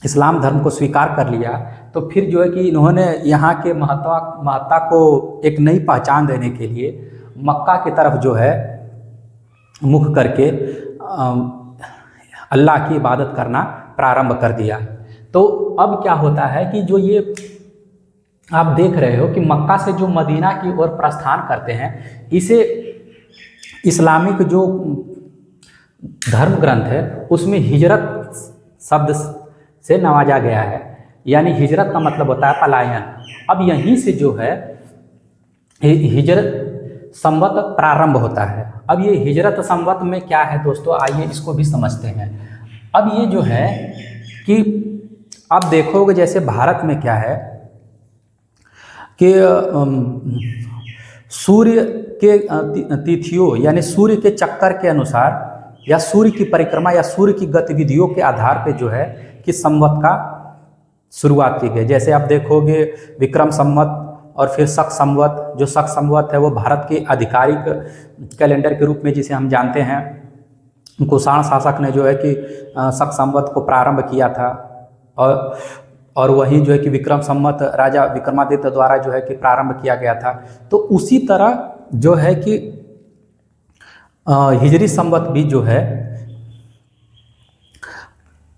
इस्लाम धर्म को स्वीकार कर लिया, तो फिर जो है कि इन्होंने यहाँ के महत्ता को एक नई पहचान देने के लिए मक्का की तरफ जो है मुख करके अल्लाह की इबादत करना प्रारंभ कर दिया। तो अब क्या होता है कि जो ये आप देख रहे हो कि मक्का से जो मदीना की ओर प्रस्थान करते हैं, इसे इस्लामिक जो धर्म ग्रंथ है उसमें हिजरत शब्द से नवाजा गया है, यानी हिजरत का मतलब होता है पलायन। अब यहीं से जो है हिजरत संवत प्रारंभ होता है। अब ये हिजरत संवत में क्या है दोस्तों, आइए इसको भी समझते हैं। अब ये जो है कि आप देखोगे जैसे भारत में क्या है कि सूर्य के तिथियों यानी सूर्य के चक्कर के अनुसार या सूर्य की परिक्रमा या सूर्य की गतिविधियों के आधार पे जो है कि संवत का शुरुआत की गई। जैसे आप देखोगे विक्रम संवत और फिर शक संवत। जो शक संवत है वो भारत के आधिकारिक कैलेंडर के रूप में जिसे हम जानते हैं, कुषाण शासक ने जो है कि शक संवत को प्रारंभ किया था, और वही जो है कि विक्रम संवत राजा विक्रमादित्य द्वारा जो है कि प्रारंभ किया गया था। तो उसी तरह जो है कि हिजरी संवत भी जो है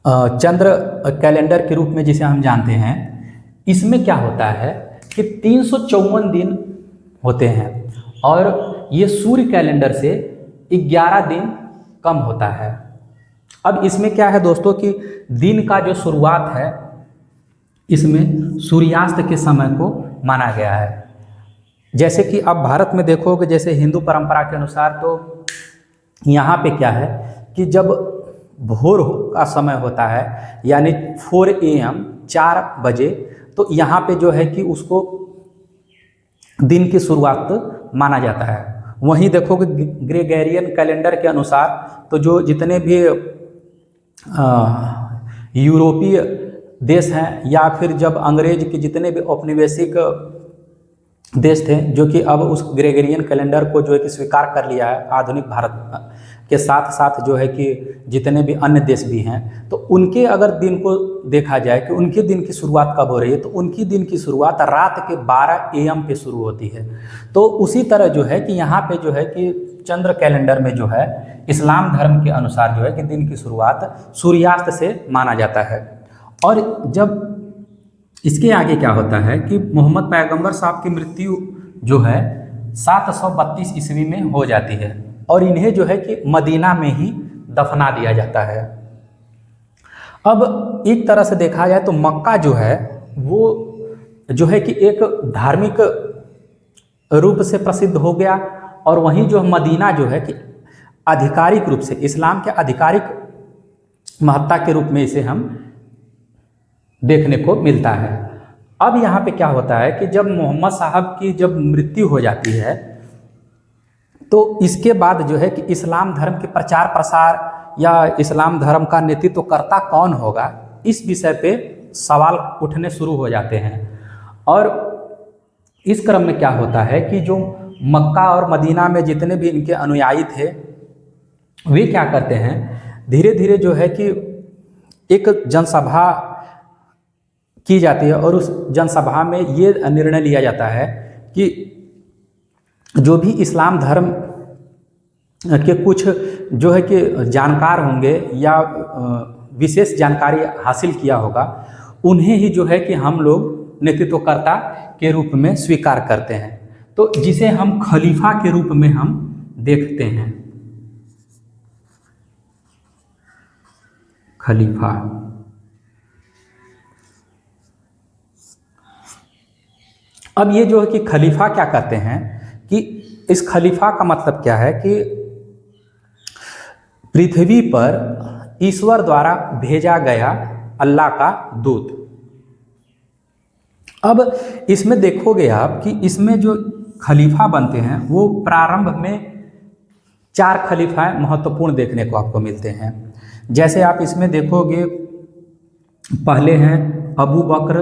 चंद्र कैलेंडर के रूप में जिसे हम जानते हैं, इसमें क्या होता है कि 354 दिन होते हैं और ये सूर्य कैलेंडर से 11 दिन कम होता है। अब इसमें क्या है दोस्तों कि दिन का जो शुरुआत है इसमें सूर्यास्त के समय को माना गया है। जैसे कि अब भारत में देखोगे जैसे हिंदू परंपरा के अनुसार, तो यहाँ पे क्या है कि जब भोर का समय होता है यानी 4 AM 4 बजे, तो यहाँ पे जो है कि उसको दिन की शुरुआत माना जाता है। वहीं देखोगे ग्रेगोरियन कैलेंडर के अनुसार तो जो जितने भी यूरोपीय देश हैं या फिर जब अंग्रेज के जितने भी औपनिवेशिक देश थे जो कि अब उस ग्रेगोरियन कैलेंडर को जो है कि स्वीकार कर लिया है, आधुनिक भारत के साथ साथ जो है कि जितने भी अन्य देश भी हैं, तो उनके अगर दिन को देखा जाए कि उनके दिन की शुरुआत कब हो रही है, तो उनकी दिन की शुरुआत रात के 12 AM पे शुरू होती है। तो उसी तरह जो है कि यहाँ पे जो है कि चंद्र कैलेंडर में जो है इस्लाम धर्म के अनुसार जो है कि दिन की शुरुआत सूर्यास्त से माना जाता है। और जब इसके आगे क्या होता है कि मोहम्मद पैगंबर साहब की मृत्यु जो है 732 ईस्वी में हो जाती है और इन्हें जो है कि मदीना में ही दफना दिया जाता है। अब एक तरह से देखा जाए तो मक्का जो है वो जो है कि एक धार्मिक रूप से प्रसिद्ध हो गया, और वहीं जो मदीना जो है कि आधिकारिक रूप से इस्लाम के आधिकारिक महत्ता के रूप में इसे हम देखने को मिलता है। अब यहाँ पे क्या होता है कि जब मोहम्मद साहब की जब मृत्यु हो जाती है तो इसके बाद जो है कि इस्लाम धर्म के प्रचार प्रसार या इस्लाम धर्म का नेतृत्व करता कौन होगा, इस विषय पे सवाल उठने शुरू हो जाते हैं। और इस क्रम में क्या होता है कि जो मक्का और मदीना में जितने भी इनके अनुयायी थे वे क्या करते हैं, धीरे धीरे जो है कि एक जनसभा की जाती है और उस जनसभा में ये निर्णय लिया जाता है कि जो भी इस्लाम धर्म के कुछ जो है कि जानकार होंगे या विशेष जानकारी हासिल किया होगा, उन्हें ही जो है कि हम लोग नेतृत्वकर्ता के रूप में स्वीकार करते हैं, तो जिसे हम खलीफा के रूप में हम देखते हैं। खलीफा, अब ये जो है कि खलीफा क्या करते हैं कि इस खलीफा का मतलब क्या है कि पृथ्वी पर ईश्वर द्वारा भेजा गया अल्लाह का दूत। अब इसमें देखोगे आप कि इसमें जो खलीफा बनते हैं वो प्रारंभ में 4 खलीफा महत्वपूर्ण देखने को आपको मिलते हैं। जैसे आप इसमें देखोगे, पहले हैं अबू बकर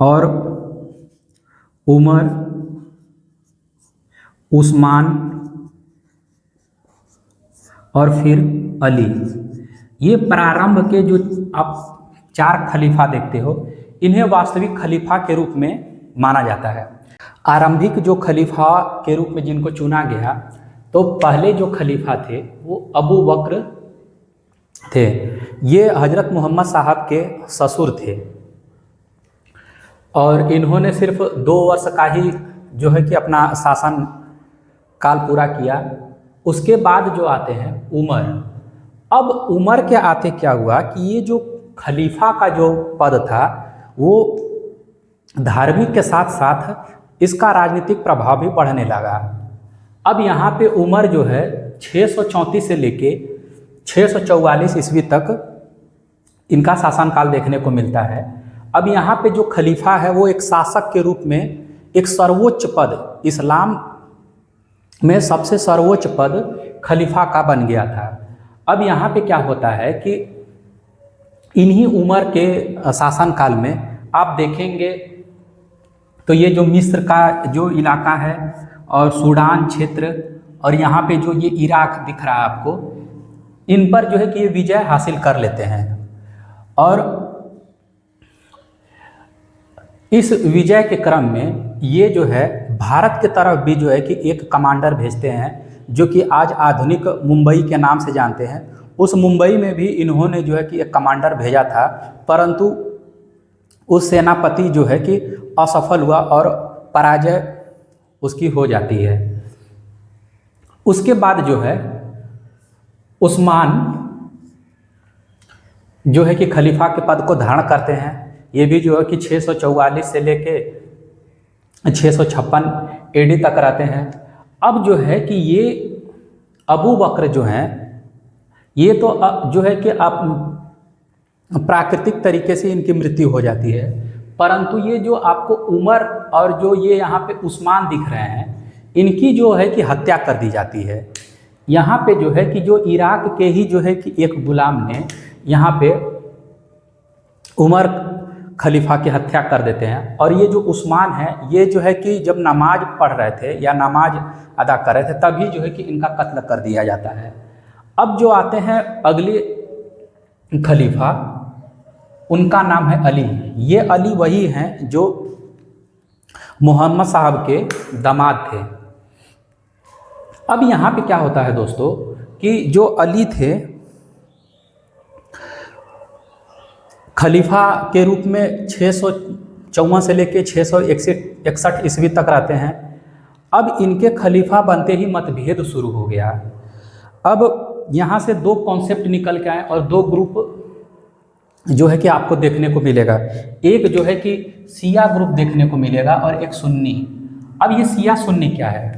और उमर, उस्मान और फिर अली। ये प्रारंभ के जो आप 4 खलीफा देखते हो, इन्हें वास्तविक खलीफा के रूप में माना जाता है। आरंभिक जो खलीफा के रूप में जिनको चुना गया, तो पहले जो खलीफा थे वो अबू बकर थे। ये हजरत मोहम्मद साहब के ससुर थे और इन्होंने सिर्फ 2 वर्ष का ही जो है कि अपना शासन काल पूरा किया। उसके बाद जो आते हैं उमर। अब उमर के आते क्या हुआ कि ये जो खलीफा का जो पद था वो धार्मिक के साथ साथ इसका राजनीतिक प्रभाव भी बढ़ने लगा। अब यहाँ पे उमर जो है 634 से लेके 644 ईस्वी तक इनका शासनकाल देखने को मिलता है। अब यहाँ पे जो खलीफा है वो एक शासक के रूप में एक सर्वोच्च पद, इस्लाम में सबसे सर्वोच्च पद खलीफा का बन गया था। अब यहाँ पे क्या होता है कि इन्हीं उमर के शासनकाल में आप देखेंगे तो ये जो मिस्र का जो इलाका है और सूडान क्षेत्र और यहाँ पे जो ये इराक दिख रहा है आपको, इन पर जो है कि ये विजय हासिल कर लेते हैं। और इस विजय के क्रम में ये जो है भारत के तरफ भी जो है कि एक कमांडर भेजते हैं, जो कि आज आधुनिक मुंबई के नाम से जानते हैं। उस मुंबई में भी इन्होंने जो है कि एक कमांडर भेजा था, परंतु उस सेनापति जो है कि असफल हुआ और पराजय उसकी हो जाती है। उसके बाद जो है उस्मान जो है कि खलीफा के पद को धारण करते हैं। ये भी जो है कि 644 से लेके 656 एडी तक रहते हैं। अब जो है कि ये अबू बकर जो हैं, ये तो जो है कि आप प्राकृतिक तरीके से इनकी मृत्यु हो जाती है, परंतु ये जो आपको उमर और जो ये यहाँ पे उस्मान दिख रहे हैं, इनकी जो है कि हत्या कर दी जाती है। यहाँ पे जो है कि जो इराक के ही जो है कि एक गुलाम ने यहाँ पे उमर खलीफा की हत्या कर देते हैं। और ये जो उस्मान है, ये जो है कि जब नमाज पढ़ रहे थे या नमाज अदा कर रहे थे, तभी जो है कि इनका कत्ल कर दिया जाता है। अब जो आते हैं अगले खलीफा, उनका नाम है अली। ये अली वही हैं जो मोहम्मद साहब के दामाद थे। अब यहाँ पे क्या होता है दोस्तों कि जो अली थे खलीफा के रूप में 654 से लेके 661 ईस्वी तक रहते हैं। अब इनके खलीफा बनते ही मतभेद शुरू हो गया। अब यहाँ से 2 कॉन्सेप्ट निकल के आए और 2 ग्रुप जो है कि आपको देखने को मिलेगा। एक जो है कि शिया ग्रुप देखने को मिलेगा और एक सुन्नी। अब ये शिया सुन्नी क्या है?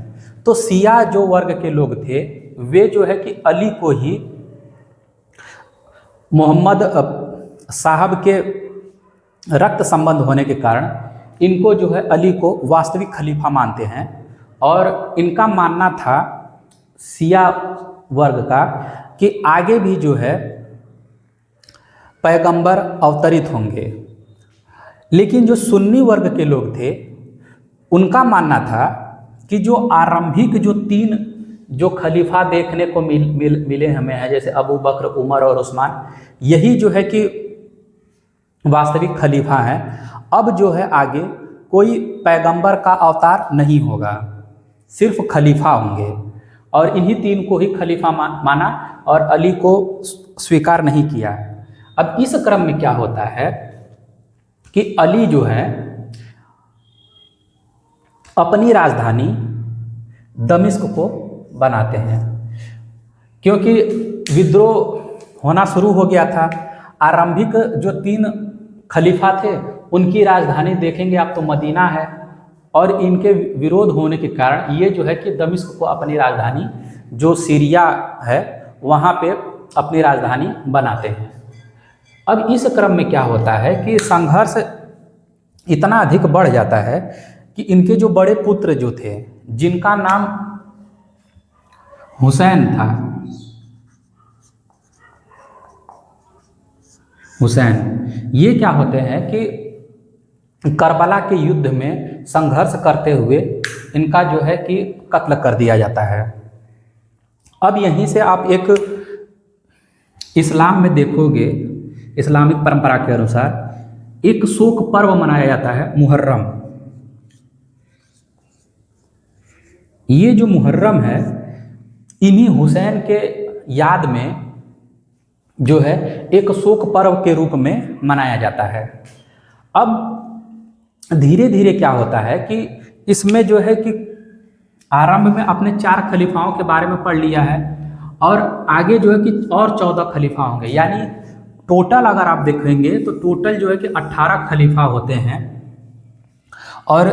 तो शिया जो वर्ग के लोग थे वे जो है कि अली को ही मोहम्मद साहब के रक्त संबंध होने के कारण इनको जो है अली को वास्तविक खलीफा मानते हैं। और इनका मानना था शिया वर्ग का कि आगे भी जो है पैगंबर अवतरित होंगे। लेकिन जो सुन्नी वर्ग के लोग थे उनका मानना था कि जो आरंभिक जो 3 जो खलीफा देखने को मिले हमें हैं, जैसे अबू बकर, उमर और उस्मान, यही जो है कि वास्तविक खलीफा हैं। अब जो है आगे कोई पैगंबर का अवतार नहीं होगा, सिर्फ खलीफा होंगे। और इन्हीं 3 को ही खलीफा माना और अली को स्वीकार नहीं किया। अब इस क्रम में क्या होता है कि अली जो है अपनी राजधानी दमिश्क को बनाते हैं, क्योंकि विद्रोह होना शुरू हो गया था। आरंभिक जो 3 खलीफा थे उनकी राजधानी देखेंगे आप तो मदीना है, और इनके विरोध होने के कारण ये जो है कि दमिश्क को अपनी राजधानी, जो सीरिया है वहाँ पे अपनी राजधानी बनाते हैं। अब इस क्रम में क्या होता है कि संघर्ष इतना अधिक बढ़ जाता है कि इनके जो बड़े पुत्र जो थे, जिनका नाम हुसैन था, हुसैन, ये क्या होते हैं कि करबला के युद्ध में संघर्ष करते हुए इनका जो है कि कत्ल कर दिया जाता है। अब यहीं से आप एक इस्लाम में देखोगे, इस्लामिक परंपरा के अनुसार एक शोक पर्व मनाया जाता है, मुहर्रम। ये जो मुहर्रम है इन्हीं हुसैन के याद में जो है एक शोक पर्व के रूप में मनाया जाता है। अब धीरे धीरे क्या होता है कि इसमें जो है कि आरंभ में अपने 4 खलीफाओं के बारे में पढ़ लिया है, और आगे जो है कि और 14 खलीफा होंगे, यानी टोटल अगर आप देखेंगे तो टोटल जो है कि 18 खलीफा होते हैं। और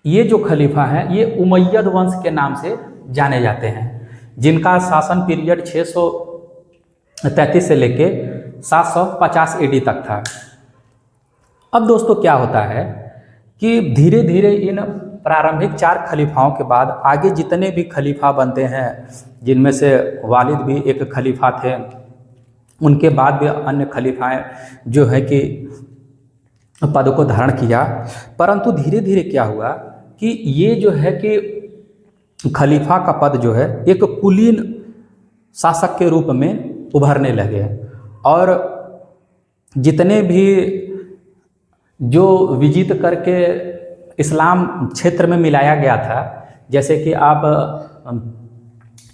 ये जो खलीफा हैं ये उमैयद वंश के नाम से जाने जाते हैं, जिनका शासन पीरियड 633 से लेके 750 AD तक था। अब दोस्तों क्या होता है कि धीरे धीरे इन प्रारंभिक 4 खलीफाओं के बाद आगे जितने भी खलीफा बनते हैं, जिनमें से वालिद भी एक खलीफा थे, उनके बाद भी अन्य खलीफाएं जो है कि पद को धारण किया। परंतु धीरे धीरे क्या हुआ कि ये जो है कि खलीफा का पद जो है एक कुलीन शासक के रूप में उभरने लगे, और जितने भी जो विजित करके इस्लाम क्षेत्र में मिलाया गया था, जैसे कि आप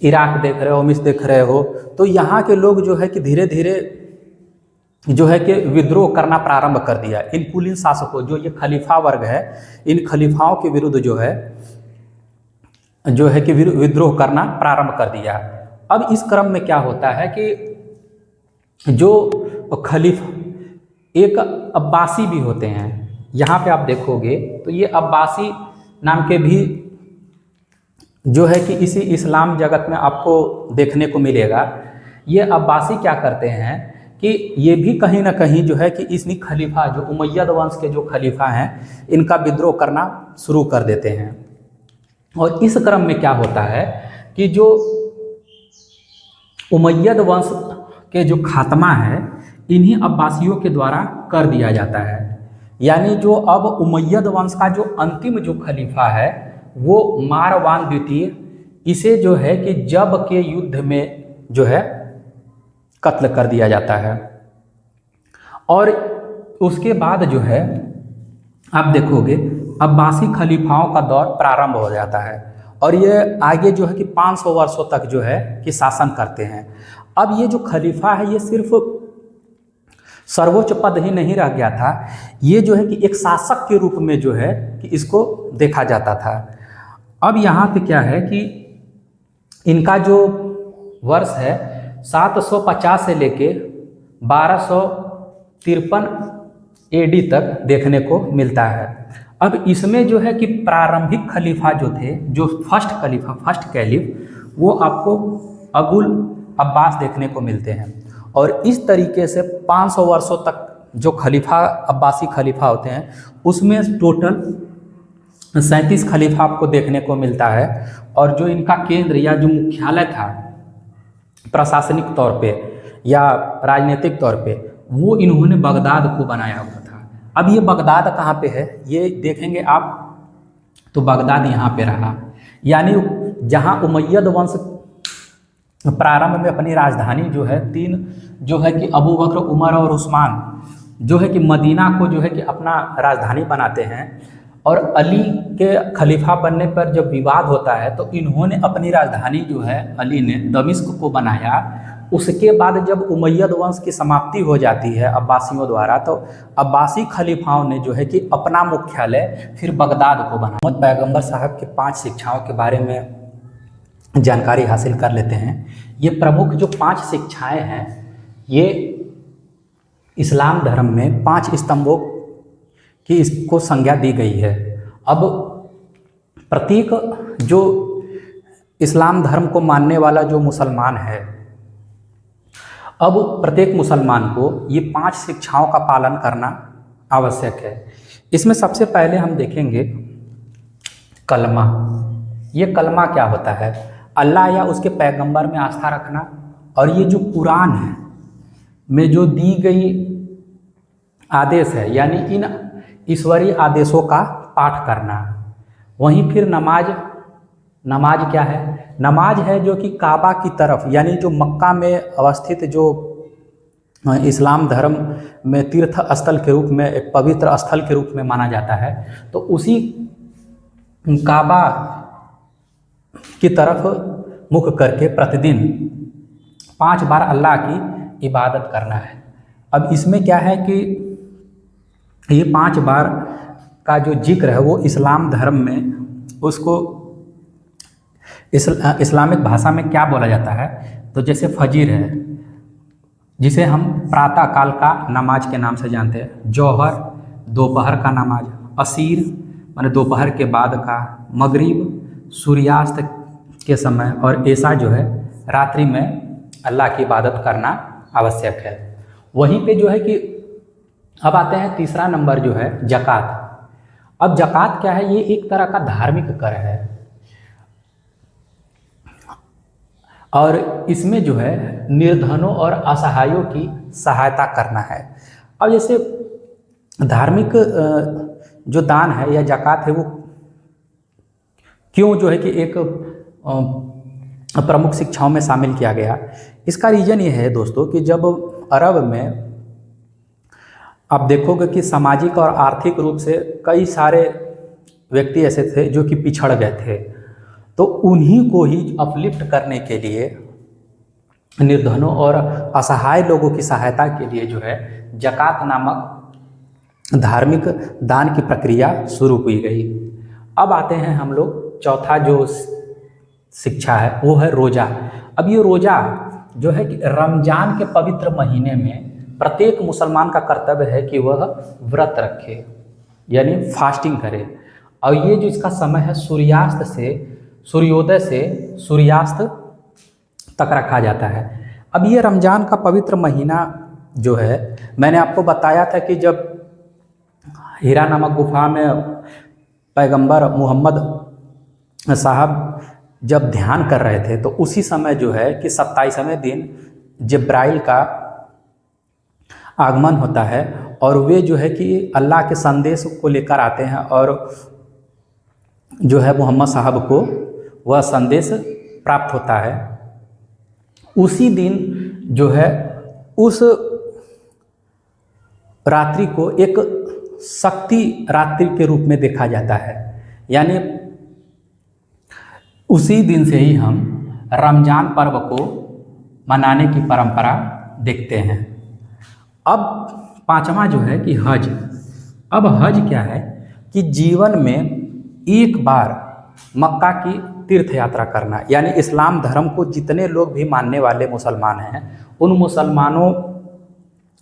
इराक देख रहे हो, मिस्र देख रहे हो, तो यहाँ के लोग जो है कि धीरे धीरे जो है कि विद्रोह करना प्रारंभ कर दिया। इन कुलीन शासकों, जो ये खलीफा वर्ग है, इन खलीफाओं के विरुद्ध जो है कि विद्रोह करना प्रारंभ कर दिया। अब इस क्रम में क्या होता है कि जो खलीफा एक अब्बासी भी होते हैं, यहाँ पे आप देखोगे तो ये अब्बासी नाम के भी जो है कि इसी इस्लाम जगत में आपको देखने को मिलेगा। ये अब्बासी क्या करते हैं कि ये भी कहीं ना कहीं जो है कि इसी खलीफा, जो उमैयद वंश के जो खलीफा हैं, इनका विद्रोह करना शुरू कर देते हैं। और इस क्रम में क्या होता है कि जो उमैयद वंश के जो खात्मा है, इन्हीं अब्बासियों के द्वारा कर दिया जाता है। यानी जो अब उमैयद वंश का जो अंतिम जो खलीफा है वो मारवान द्वितीय, इसे जो है कि जब के युद्ध में जो है कत्ल कर दिया जाता है। और उसके बाद जो है आप देखोगे अब्बासी खलीफाओं का दौर प्रारंभ हो जाता है, और ये आगे जो है कि 500 वर्षों तक जो है कि शासन करते हैं। अब ये जो खलीफा है ये सिर्फ सर्वोच्च पद ही नहीं रह गया था, ये जो है कि एक शासक के रूप में जो है कि इसको देखा जाता था। अब यहाँ पे क्या है कि इनका जो वर्ष है 750 से लेके 1253 AD तक देखने को मिलता है। अब इसमें जो है कि प्रारंभिक खलीफा जो थे, जो फर्स्ट खलीफा, फर्स्ट कैलिफ, वो आपको अबुल अब्बास देखने को मिलते हैं। और इस तरीके से 500 वर्षों तक जो खलीफा अब्बासी खलीफा होते हैं उसमें टोटल 37 खलीफा आपको देखने को मिलता है। और जो इनका केंद्र या जो मुख्यालय था प्रशासनिक तौर पे या राजनीतिक तौर पे, वो इन्होंने बगदाद को बनाया हुआ था। अब ये बगदाद कहाँ पे है ये देखेंगे आप, तो बगदाद यहाँ पे रहा, यानी जहाँ उमैयद वंश प्रारंभ में अपनी राजधानी जो है तीन जो है कि अबू बकर, उमर और उस्मान जो है कि मदीना को जो है कि अपना राजधानी बनाते हैं। और अली के खलीफा बनने पर जब विवाद होता है तो इन्होंने अपनी राजधानी जो है अली ने दमिश्क को बनाया। उसके बाद जब उमैयद वंश की समाप्ति हो जाती है अब्बासियों द्वारा, तो अब्बासी खलीफाओं ने जो है कि अपना मुख्यालय फिर बगदाद को बनाया। मोहम्मद पैगंबर साहब के 5 शिक्षाओं के बारे में जानकारी हासिल कर लेते हैं। ये प्रमुख जो 5 शिक्षाएं हैं, ये इस्लाम धर्म में 5 स्तंभों की इसको संज्ञा दी गई है। अब प्रत्येक जो इस्लाम धर्म को मानने वाला जो मुसलमान है, अब प्रत्येक मुसलमान को ये 5 शिक्षाओं का पालन करना आवश्यक है। इसमें सबसे पहले हम देखेंगे कलमा। ये कलमा क्या होता है? अल्लाह या उसके पैगंबर में आस्था रखना, और ये जो कुरान है में जो दी गई आदेश है यानी इन ईश्वरीय आदेशों का पाठ करना। वहीं फिर नमाज क्या है? नमाज है जो कि काबा की तरफ यानी जो मक्का में अवस्थित जो इस्लाम धर्म में तीर्थ स्थल के रूप में, एक पवित्र स्थल के रूप में माना जाता है, तो उसी काबा की तरफ मुख करके प्रतिदिन 5 बार अल्लाह की इबादत करना है। अब इसमें क्या है कि ये 5 बार का जो जिक्र है वो इस्लाम धर्म में उसको इस्लामिक भाषा में क्या बोला जाता है, तो जैसे फजीर है जिसे हम प्रातः काल का नमाज के नाम से जानते हैं, जौहर दोपहर का नमाज, असीर माने दोपहर के बाद का, मगरिब सूर्यास्त के समय, और ऐसा जो है रात्रि में अल्लाह की इबादत करना आवश्यक है। वहीं पे जो है कि अब आते हैं तीसरा नंबर जो है ज़कात। अब ज़कात क्या है? ये एक तरह का धार्मिक कर है, और इसमें जो है निर्धनों और असहायों की सहायता करना है। अब जैसे धार्मिक जो दान है या ज़कात है वो क्यों जो है कि एक प्रमुख शिक्षाओं में शामिल किया गया, इसका रीज़न ये है दोस्तों कि जब अरब में आप देखोगे कि सामाजिक और आर्थिक रूप से कई सारे व्यक्ति ऐसे थे जो कि पिछड़ गए थे, तो उन्हीं को ही अपलिफ्ट करने के लिए, निर्धनों और असहाय लोगों की सहायता के लिए जो है ज़कात नामक धार्मिक दान की प्रक्रिया शुरू की गई। अब आते हैं हम लोग चौथा जो शिक्षा है वो है रोज़ा। अब ये रोज़ा जो है कि रमज़ान के पवित्र महीने में प्रत्येक मुसलमान का कर्तव्य है कि वह व्रत रखे यानी फास्टिंग करे, और ये जो इसका समय है सूर्योदय से सूर्यास्त तक रखा जाता है। अब ये रमज़ान का पवित्र महीना जो है, मैंने आपको बताया था कि जब हीरा नामक गुफा में पैगंबर मोहम्मद साहब जब ध्यान कर रहे थे, तो उसी समय जो है कि 27वें दिन जिब्राइल का आगमन होता है, और वे जो है कि अल्लाह के संदेश को लेकर आते हैं, और जो है मोहम्मद साहब को वह संदेश प्राप्त होता है। उसी दिन जो है उस रात्रि को एक शक्ति रात्रि के रूप में देखा जाता है, यानी उसी दिन से ही हम रमज़ान पर्व को मनाने की परंपरा देखते हैं। अब 5वां जो है कि हज। अब हज क्या है कि जीवन में एक बार मक्का की तीर्थ यात्रा करना, यानी इस्लाम धर्म को जितने लोग भी मानने वाले मुसलमान हैं, उन मुसलमानों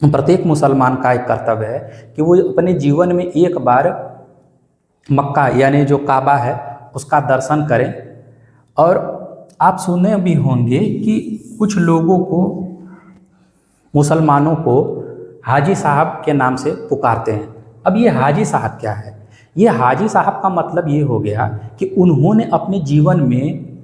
प्रत्येक मुसलमान का एक कर्तव्य है कि वो अपने जीवन में एक बार मक्का यानी जो काबा है उसका दर्शन करें। और आप सुने भी होंगे कि कुछ लोगों को मुसलमानों को हाजी साहब के नाम से पुकारते हैं। अब ये हाजी साहब क्या है? ये हाजी साहब का मतलब ये हो गया कि उन्होंने अपने जीवन में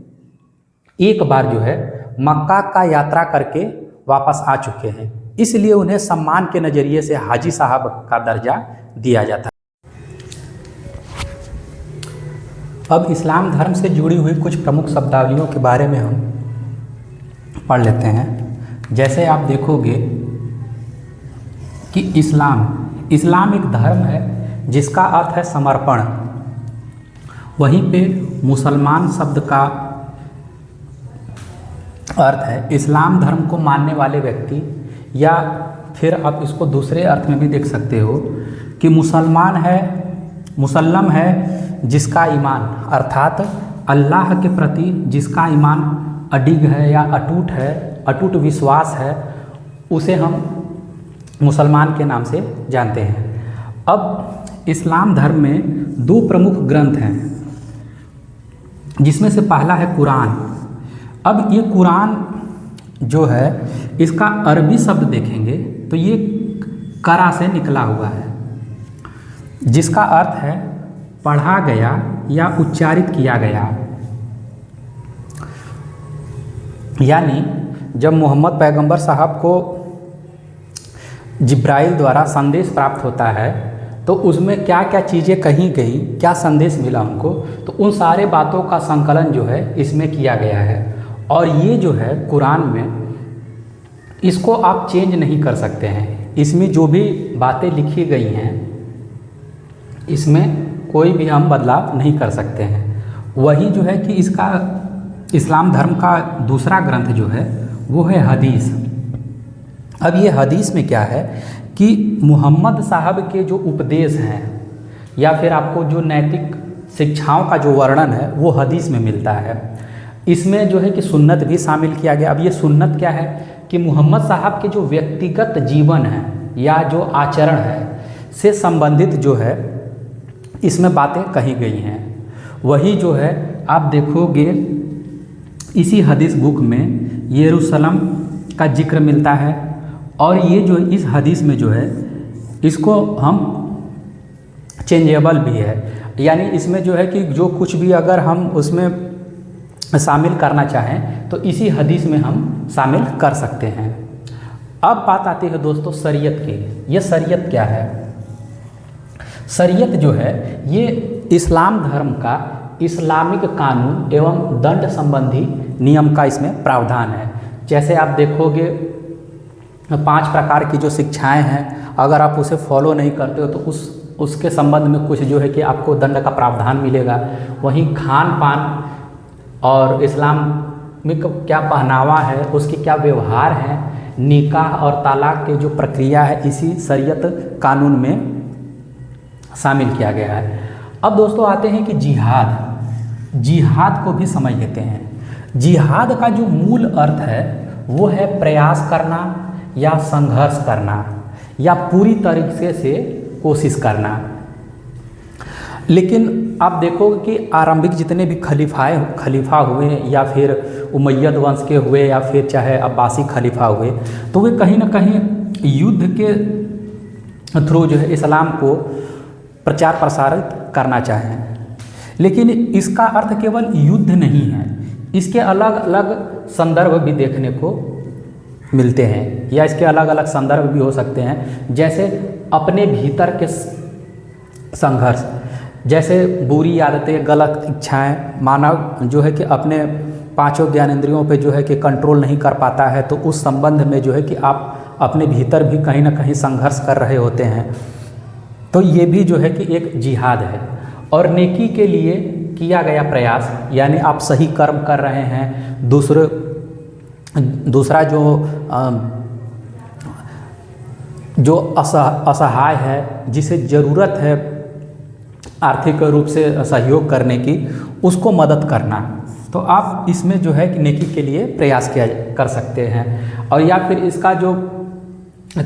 एक बार जो है मक्का का यात्रा करके वापस आ चुके हैं, इसलिए उन्हें सम्मान के नज़रिए से हाजी साहब का दर्जा दिया जाता है। अब इस्लाम धर्म से जुड़ी हुई कुछ प्रमुख शब्दावलियों के बारे में हम पढ़ लेते हैं। जैसे आप देखोगे कि इस्लाम एक धर्म है जिसका अर्थ है समर्पण। वहीं पे मुसलमान शब्द का अर्थ है इस्लाम धर्म को मानने वाले व्यक्ति, या फिर आप इसको दूसरे अर्थ में भी देख सकते हो कि मुसल्लम है जिसका ईमान, अर्थात अल्लाह के प्रति जिसका ईमान अडिग है या अटूट है, अटूट विश्वास है, उसे हम मुसलमान के नाम से जानते हैं। अब इस्लाम धर्म में दो प्रमुख ग्रंथ हैं, जिसमें से पहला है कुरान। अब ये कुरान जो है इसका अरबी शब्द देखेंगे तो ये करा से निकला हुआ है, जिसका अर्थ है पढ़ा गया या उच्चारित किया गया। यानी जब मोहम्मद पैगंबर साहब को जिब्राइल द्वारा संदेश प्राप्त होता है तो उसमें क्या क्या चीज़ें कही गई, क्या संदेश मिला उनको, तो उन सारे बातों का संकलन जो है इसमें किया गया है। और ये जो है कुरान में, इसको आप चेंज नहीं कर सकते हैं। इसमें जो भी बातें लिखी गई हैं इसमें कोई भी हम बदलाव नहीं कर सकते हैं। वही जो है कि इसका इस्लाम धर्म का दूसरा ग्रंथ जो है वो है हदीस। अब ये हदीस में क्या है कि मोहम्मद साहब के जो उपदेश हैं या फिर आपको जो नैतिक शिक्षाओं का जो वर्णन है वो हदीस में मिलता है। इसमें जो है कि सुन्नत भी शामिल किया गया। अब ये सुन्नत क्या है कि मोहम्मद साहब के जो व्यक्तिगत जीवन है या जो आचरण है से संबंधित जो है इसमें बातें कही गई हैं। वही जो है आप देखोगे इसी हदीस बुक में यरूशलेम का जिक्र मिलता है, और ये जो इस हदीस में जो है इसको हम चेंजेबल भी है, यानी इसमें जो है कि जो कुछ भी अगर हम उसमें शामिल करना चाहें तो इसी हदीस में हम शामिल कर सकते हैं। अब बात आती है दोस्तों शरीयत की। ये शरीयत क्या है? शरीयत जो है ये इस्लाम धर्म का इस्लामिक कानून एवं दंड संबंधी नियम का इसमें प्रावधान है। जैसे आप देखोगे 5 प्रकार की जो शिक्षाएं हैं, अगर आप उसे फॉलो नहीं करते हो तो उसके संबंध में कुछ जो है कि आपको दंड का प्रावधान मिलेगा। वहीं खान पान और इस्लामिक क्या पहनावा है, उसकी क्या व्यवहार है, निकाह और तलाक की जो प्रक्रिया है इसी शरीयत कानून में शामिल किया गया है। अब दोस्तों आते हैं कि जिहाद को भी समझ लेते हैं। जिहाद का जो मूल अर्थ है वो है प्रयास करना या संघर्ष करना या पूरी तरीके से कोशिश करना। लेकिन आप देखोगे कि आरंभिक जितने भी खलीफा हुए या फिर उमैयद वंश के हुए या फिर चाहे अब्बासी खलीफा हुए, तो वे कहीं ना कहीं युद्ध के थ्रू जो है इस्लाम को प्रचार प्रसारित करना चाहें। लेकिन इसका अर्थ केवल युद्ध नहीं है, इसके अलग अलग संदर्भ भी देखने को मिलते हैं, या इसके अलग अलग संदर्भ भी हो सकते हैं। जैसे अपने भीतर के संघर्ष, जैसे बुरी आदतें, गलत इच्छाएं, मानव जो है कि अपने 5 ज्ञानेंद्रियों पे जो है कि कंट्रोल नहीं कर पाता है, तो उस संबंध में जो है कि आप अपने भीतर भी कहीं ना कहीं संघर्ष कर रहे होते हैं। तो ये भी जो है कि एक जिहाद है। और नेकी के लिए किया गया प्रयास, यानी आप सही कर्म कर रहे हैं, दूसरा जो असहाय है, जिसे ज़रूरत है आर्थिक रूप से सहयोग करने की, उसको मदद करना, तो आप इसमें जो है कि नेकी के लिए प्रयास कर सकते हैं। और या फिर इसका जो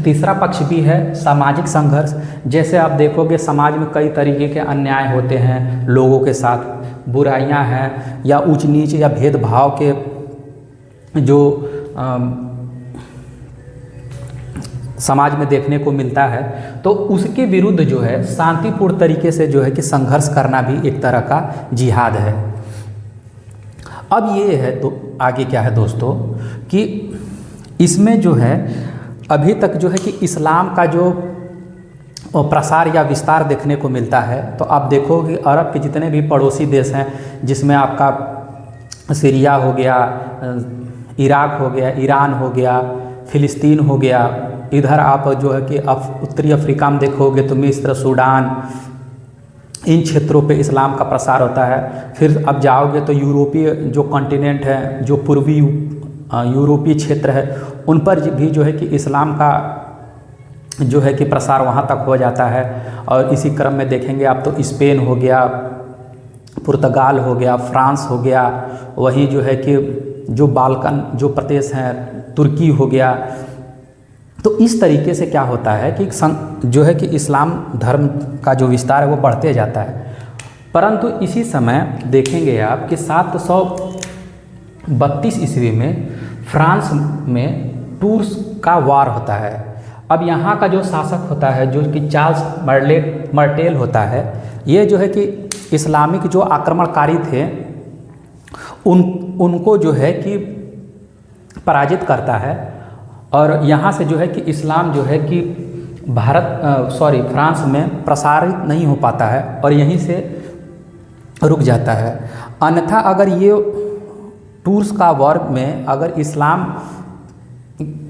तीसरा पक्ष भी है सामाजिक संघर्ष। जैसे आप देखोगे समाज में कई तरीके के अन्याय होते हैं, लोगों के साथ बुराइयां हैं या ऊंच नीच या भेदभाव के जो समाज में देखने को मिलता है, तो उसके विरुद्ध जो है शांतिपूर्ण तरीके से जो है कि संघर्ष करना भी एक तरह का जिहाद है। अब ये है तो आगे क्या है दोस्तों कि इसमें जो है अभी तक जो है कि इस्लाम का जो प्रसार या विस्तार देखने को मिलता है, तो आप देखो कि अरब के जितने भी पड़ोसी देश हैं, जिसमें आपका सीरिया हो गया, इराक हो गया, ईरान हो गया, फ़िलिस्तीन हो गया, इधर आप जो है कि उत्तरी अफ्रीका में देखोगे तो मिस्र, सूडान, इन क्षेत्रों पे इस्लाम का प्रसार होता है। फिर अब जाओगे तो यूरोपीय जो कॉन्टिनेंट है, जो पूर्वी यूरोपीय क्षेत्र है, उन पर भी जो है कि इस्लाम का जो है कि प्रसार वहाँ तक हो जाता है। और इसी क्रम में देखेंगे आप तो स्पेन हो गया, पुर्तगाल हो गया, फ्रांस हो गया, वहीं जो है कि जो बाल्कन जो प्रदेश हैं, तुर्की हो गया। तो इस तरीके से क्या होता है कि जो है कि इस्लाम धर्म का जो विस्तार है वो बढ़ते जाता है। परंतु इसी समय देखेंगे आप कि 732 ईस्वी में फ्रांस में टूर्स का वार होता है। अब यहाँ का जो शासक होता है जो कि चार्ल्स मर्टेल होता है, ये जो है कि इस्लामिक जो आक्रमणकारी थे उनको जो है कि पराजित करता है, और यहाँ से जो है कि इस्लाम जो है कि फ्रांस में प्रसारित नहीं हो पाता है और यहीं से रुक जाता है। अन्यथा अगर ये टूर्स का वॉर में अगर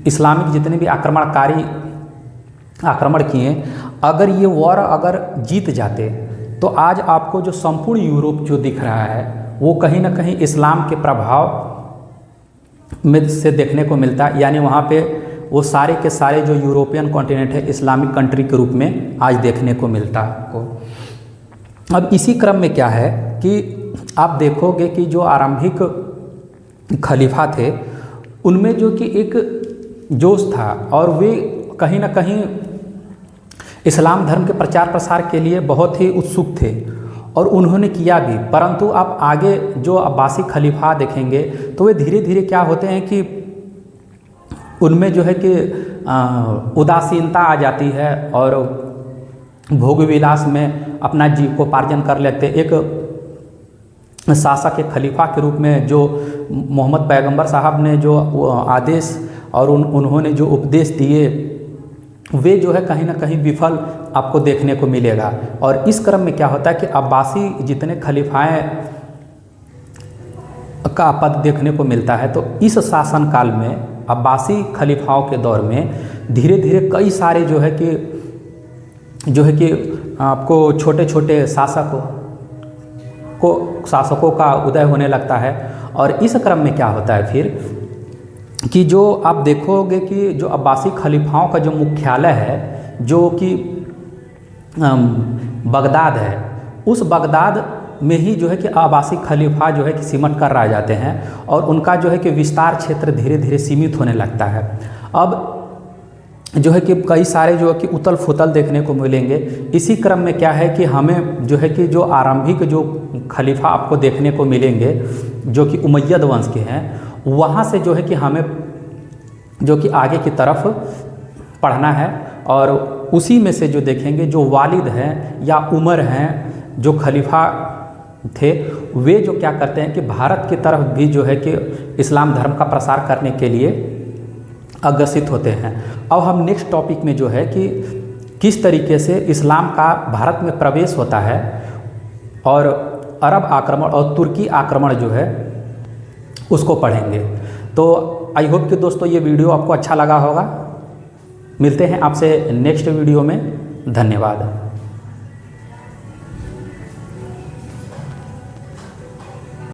इस्लामिक जितने भी आक्रमण किए, अगर ये वॉर अगर जीत जाते तो आज आपको जो संपूर्ण यूरोप जो दिख रहा है वो कहीं ना कहीं इस्लाम के प्रभाव में से देखने को मिलता है। यानी वहाँ पे वो सारे के सारे जो यूरोपियन कॉन्टिनेंट है इस्लामिक कंट्री के रूप में आज देखने को मिलता है आपको। अब इसी क्रम में क्या है कि आप देखोगे कि जो आरंभिक खलीफा थे उनमें जो कि एक जोश था और वे कहीं ना कहीं इस्लाम धर्म के प्रचार प्रसार के लिए बहुत ही उत्सुक थे और उन्होंने किया भी। परंतु आप आगे जो अब्बासी खलीफा देखेंगे तो वे धीरे धीरे क्या होते हैं कि उनमें जो है कि उदासीनता आ जाती है और भोग विलास में अपना जीविकोपार्जन कर लेते। एक शासक, एक खलीफा के रूप में जो मोहम्मद पैगंबर साहब ने जो आदेश और उन्होंने जो उपदेश दिए वे जो है कहीं ना कहीं विफल आपको देखने को मिलेगा। और इस क्रम में क्या होता है कि अब्बासी जितने खलीफाएं का पद देखने को मिलता है, तो इस शासन काल में अब्बासी खलीफाओं के दौर में धीरे धीरे कई सारे जो है कि आपको छोटे छोटे शासकों का उदय होने लगता है। और इस क्रम में क्या होता है फिर कि जो आप देखोगे कि जो अब्बासी खलीफाओं का जो मुख्यालय है जो कि बगदाद है, उस बगदाद में ही जो है कि अब्बासी खलीफा जो है कि सिमट कर रह जाते हैं और उनका जो है कि विस्तार क्षेत्र धीरे धीरे सीमित होने लगता है। अब जो है कि कई सारे जो है कि उथल फुथल देखने को मिलेंगे। इसी क्रम में क्या है कि हमें जो है कि जो आरंभिक जो खलीफा आपको देखने को मिलेंगे जो कि उमैयद वंश के हैं, वहाँ से जो है कि हमें जो कि आगे की तरफ पढ़ना है और उसी में से जो देखेंगे जो वालिद हैं या उमर हैं जो खलीफा थे, वे जो क्या करते हैं कि भारत की तरफ भी जो है कि इस्लाम धर्म का प्रसार करने के लिए अग्रसित होते हैं। अब हम नेक्स्ट टॉपिक में जो है कि किस तरीके से इस्लाम का भारत में प्रवेश होता है और अरब आक्रमण और तुर्की आक्रमण जो है उसको पढ़ेंगे। तो आई होप कि दोस्तों ये वीडियो आपको अच्छा लगा होगा। मिलते हैं आपसे नेक्स्ट वीडियो में। धन्यवाद।